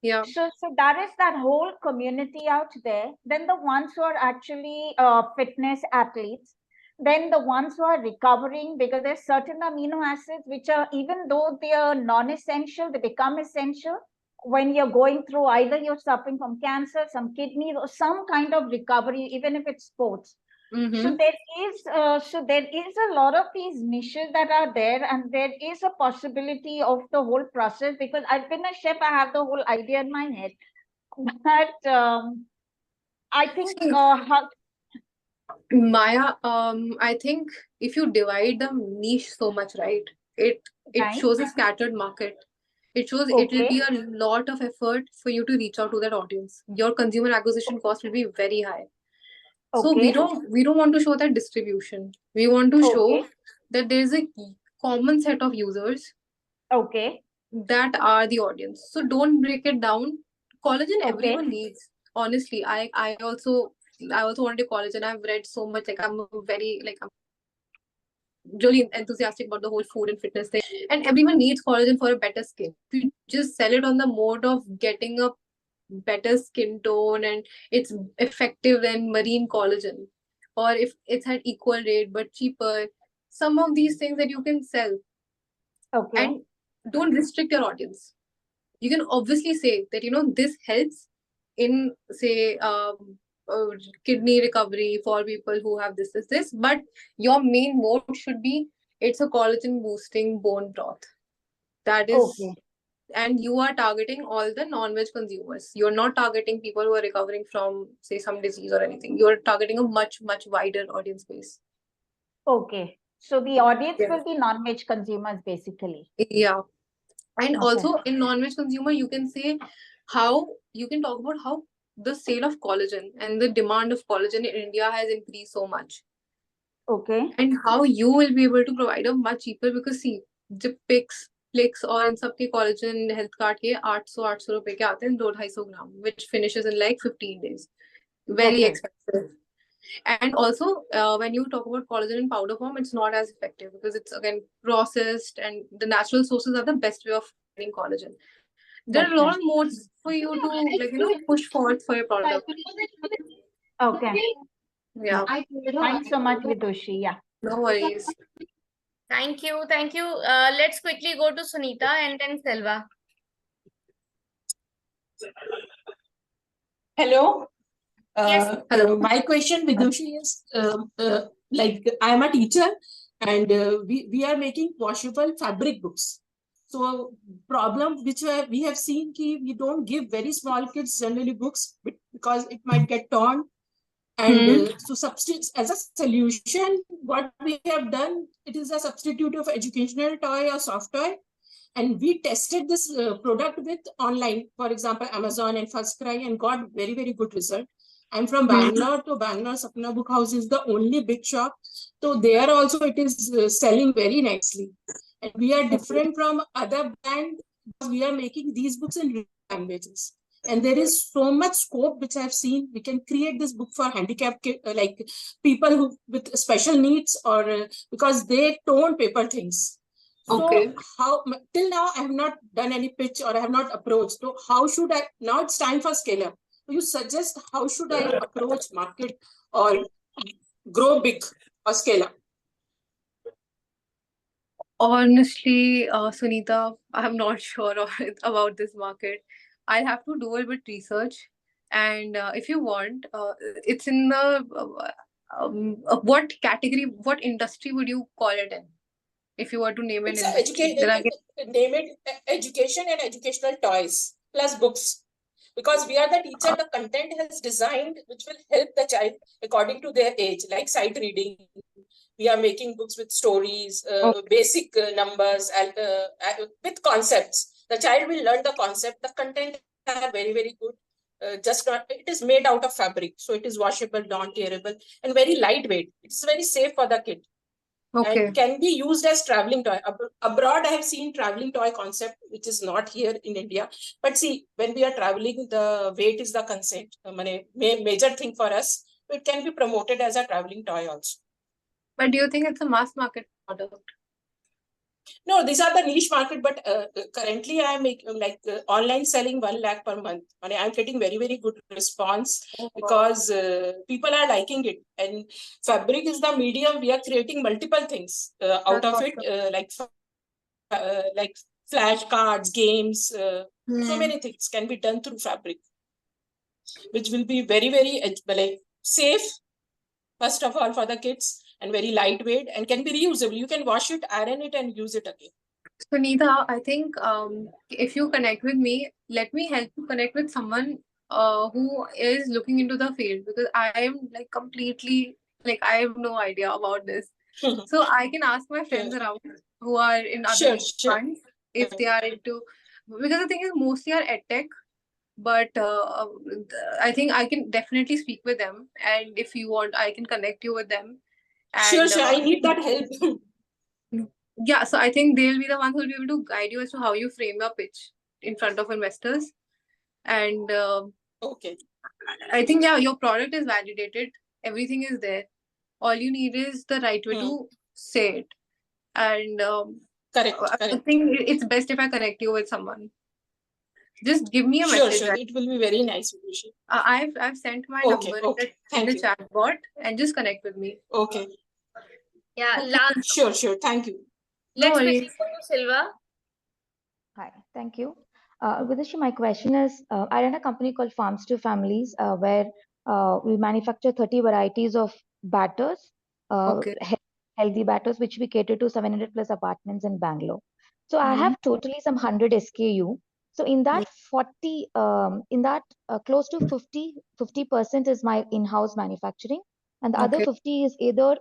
Yeah. So that is that whole community out there. Then the ones who are actually fitness athletes, then the ones who are recovering, because there's certain amino acids which are, even though they are non-essential, they become essential when you're going through, either you're suffering from cancer, some kidneys, or some kind of recovery, even if it's sports. So there is a lot of these niches that are there, and there is a possibility of the whole process, because I've been a chef, I have the whole idea in my head, but I think Maya, I think if you divide the niche so much, right, it shows a scattered market. It shows it will be a lot of effort for you to reach out to that audience. Your consumer acquisition cost will be very high. So we don't want to show that distribution. We want to show that there is a common set of users. That are the audience. So don't break it down. Collagen everyone needs. Honestly, I also wanted to collagen. I've read so much. Like I'm really enthusiastic about the whole food and fitness thing. And everyone needs collagen for a better skin. If you just sell it on the mode of getting a better skin tone and it's effective than marine collagen, or if it's at equal rate but cheaper, some of these things that you can sell. And don't restrict your audience. You can obviously say that this helps in, say, kidney recovery for people who have this, but your main mode should be it's a collagen boosting bone broth. That is, and you are targeting all the non-veg consumers. You're not targeting people who are recovering from, say, some disease or anything. You're targeting a much wider audience base. So the audience will be non-veg consumers, basically. Yeah. And Okay. also in non-veg consumer, you can say how you can talk about how the sale of collagen and the demand of collagen in India has increased so much. Okay. And how you will be able to provide a much cheaper, because see, the Plix और इन सब के collagen health card के 800 रुपए के आते हैं 200-250 ग्राम, which finishes in like 15 days. Very Okay. expensive. And also, when you talk about collagen in powder form, it's not as effective because it's again processed, and the natural sources are the best way of getting collagen. There are a lot of modes for you to, like, push forward for your product. Okay. Yeah. Thanks so much, Vidushi. Yeah. No worries. Thank you. Thank you. Let's quickly go to Sunita and then Selva. Hello. Yes. Hello. My question, Vidushi, is like I am a teacher, and we are making washable fabric books. So problem which we have seen ki we don't give very small kids generally books because it might get torn. And so substitute as a solution, what we have done, it is a substitute of educational toy or soft toy. And we tested this product with online, for example, Amazon and FirstCry, and got very, very good result. I'm from Bangalore, so Bangalore Sapna Book House is the only big shop. So there also it is selling very nicely. And we are different from other brands because we are making these books in languages. And there is so much scope which I've seen. We can create this book for handicapped like people who with special needs, or because they tone paper things. So Okay. how till now I have not done any pitch or I have not approached. So how should I now? It's time for scale up. You suggest how should I approach market or grow big or scale up? Honestly, Sunita, I'm not sure about this market. I'll have to do a bit research. And if you want, it's in the what category, what industry would you call it in? If you were to name an It's industry, then I can name it education and educational toys plus books. Because we are the teacher, the content has designed which will help the child according to their age, like sight reading. We are making books with stories, basic numbers, and with concepts. The child will learn the concept. The content are very, very good. Just not, it is made out of fabric, so it is washable, non-tearable, and very lightweight. It's very safe for the kid. Okay. And can be used as traveling toy. Abroad, I have seen traveling toy concept, which is not here in India. But see, when we are traveling, the weight is the consent. Major thing for us. It can be promoted as a traveling toy also. But do you think it's a mass market product? No, these are the niche market, but currently I am making online selling 1 lakh per month. I'm getting very, very good response because people are liking it. And fabric is the medium. We are creating multiple things out of it, like flashcards, games. So many things can be done through fabric, which will be very, very safe, first of all, for the kids, and very lightweight and can be reusable. You can wash it, iron it, and use it again. Sunita, I think if you connect with me, let me help you connect with someone who is looking into the field, because I am like completely I have no idea about this. So I can ask my friends around who are in other funds if they are into, because the thing is mostly are edtech, but I think I can definitely speak with them, and if you want, I can connect you with them. And, Sure, I need that help. Yeah, so I think they'll be the ones who will be able to guide you as to how you frame your pitch in front of investors. And okay, I think your product is validated, everything is there. All you need is the right way to say it. And correct. I think it's best if I connect you with someone. Just give me a message. Sure, it will be very nice. I've sent my number in the chat bot, and just connect with me. Okay. Yeah, sure. Thank you. Let's quickly go to Silva. Hi, thank you. Vidushi, my question is, I run a company called Farms to Families, where we manufacture 30 varieties of batters, healthy batters, which we cater to 700 plus apartments in Bangalore. So I have totally some 100 SKU. So in that 40, close to 50% is my in-house manufacturing, and the other 50 is either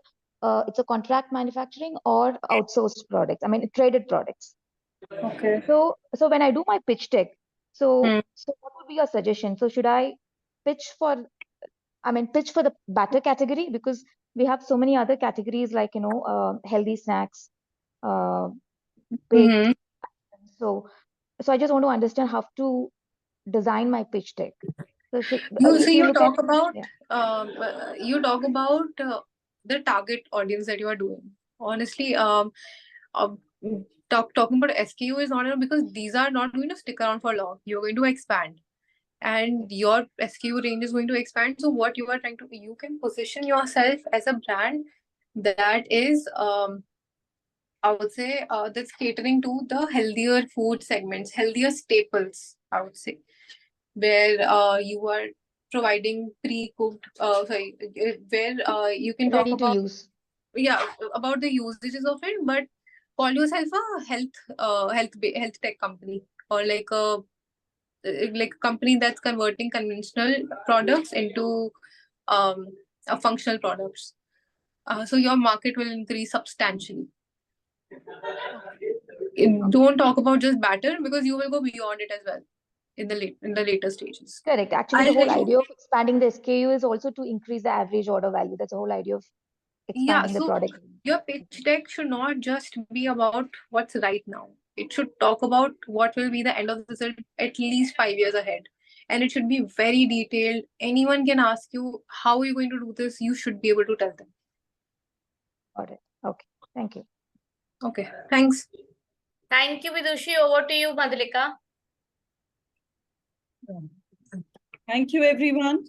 it's a contract manufacturing or outsourced products. I mean, traded products. Okay. So when I do my pitch deck, so what would be your suggestion? So should I pitch for the batter category, because we have so many other categories like healthy snacks, baked. Mhm. So I just want to understand how to design my pitch deck. So So if you you look talk at, about yeah. the target audience that you are doing. Honestly, uh, talking about SKU is not enough, because these are not going to stick around for long. You're going to expand, and your SKU range is going to expand. So what you are trying to, you can position yourself as a brand that is, I would say, that's catering to the healthier food segments, healthier staples, I would say, where you are providing pre-cooked, where you can talk Ready to about, use. yeah, about the usages of it, but call yourself a health tech company, or like a company that's converting conventional products into um functional products. So your market will increase substantially. Don't talk about just batter, because you will go beyond it as well in the later stages. Correct. Actually, I'll the whole tell you. idea of expanding the SKU is also to increase the average order value. That's the whole idea of Yeah, expanding the so product. your pitch deck should not just be about what's right now. It should talk about what will be the end of the result at least 5 years ahead. And it should be very detailed. Anyone can ask you, how are you going to do this? You should be able to tell them. Got it. Okay. Thank you. Okay. Thanks. Thank you, Vidushi. Over to you, Madhulika. Thank you, everyone.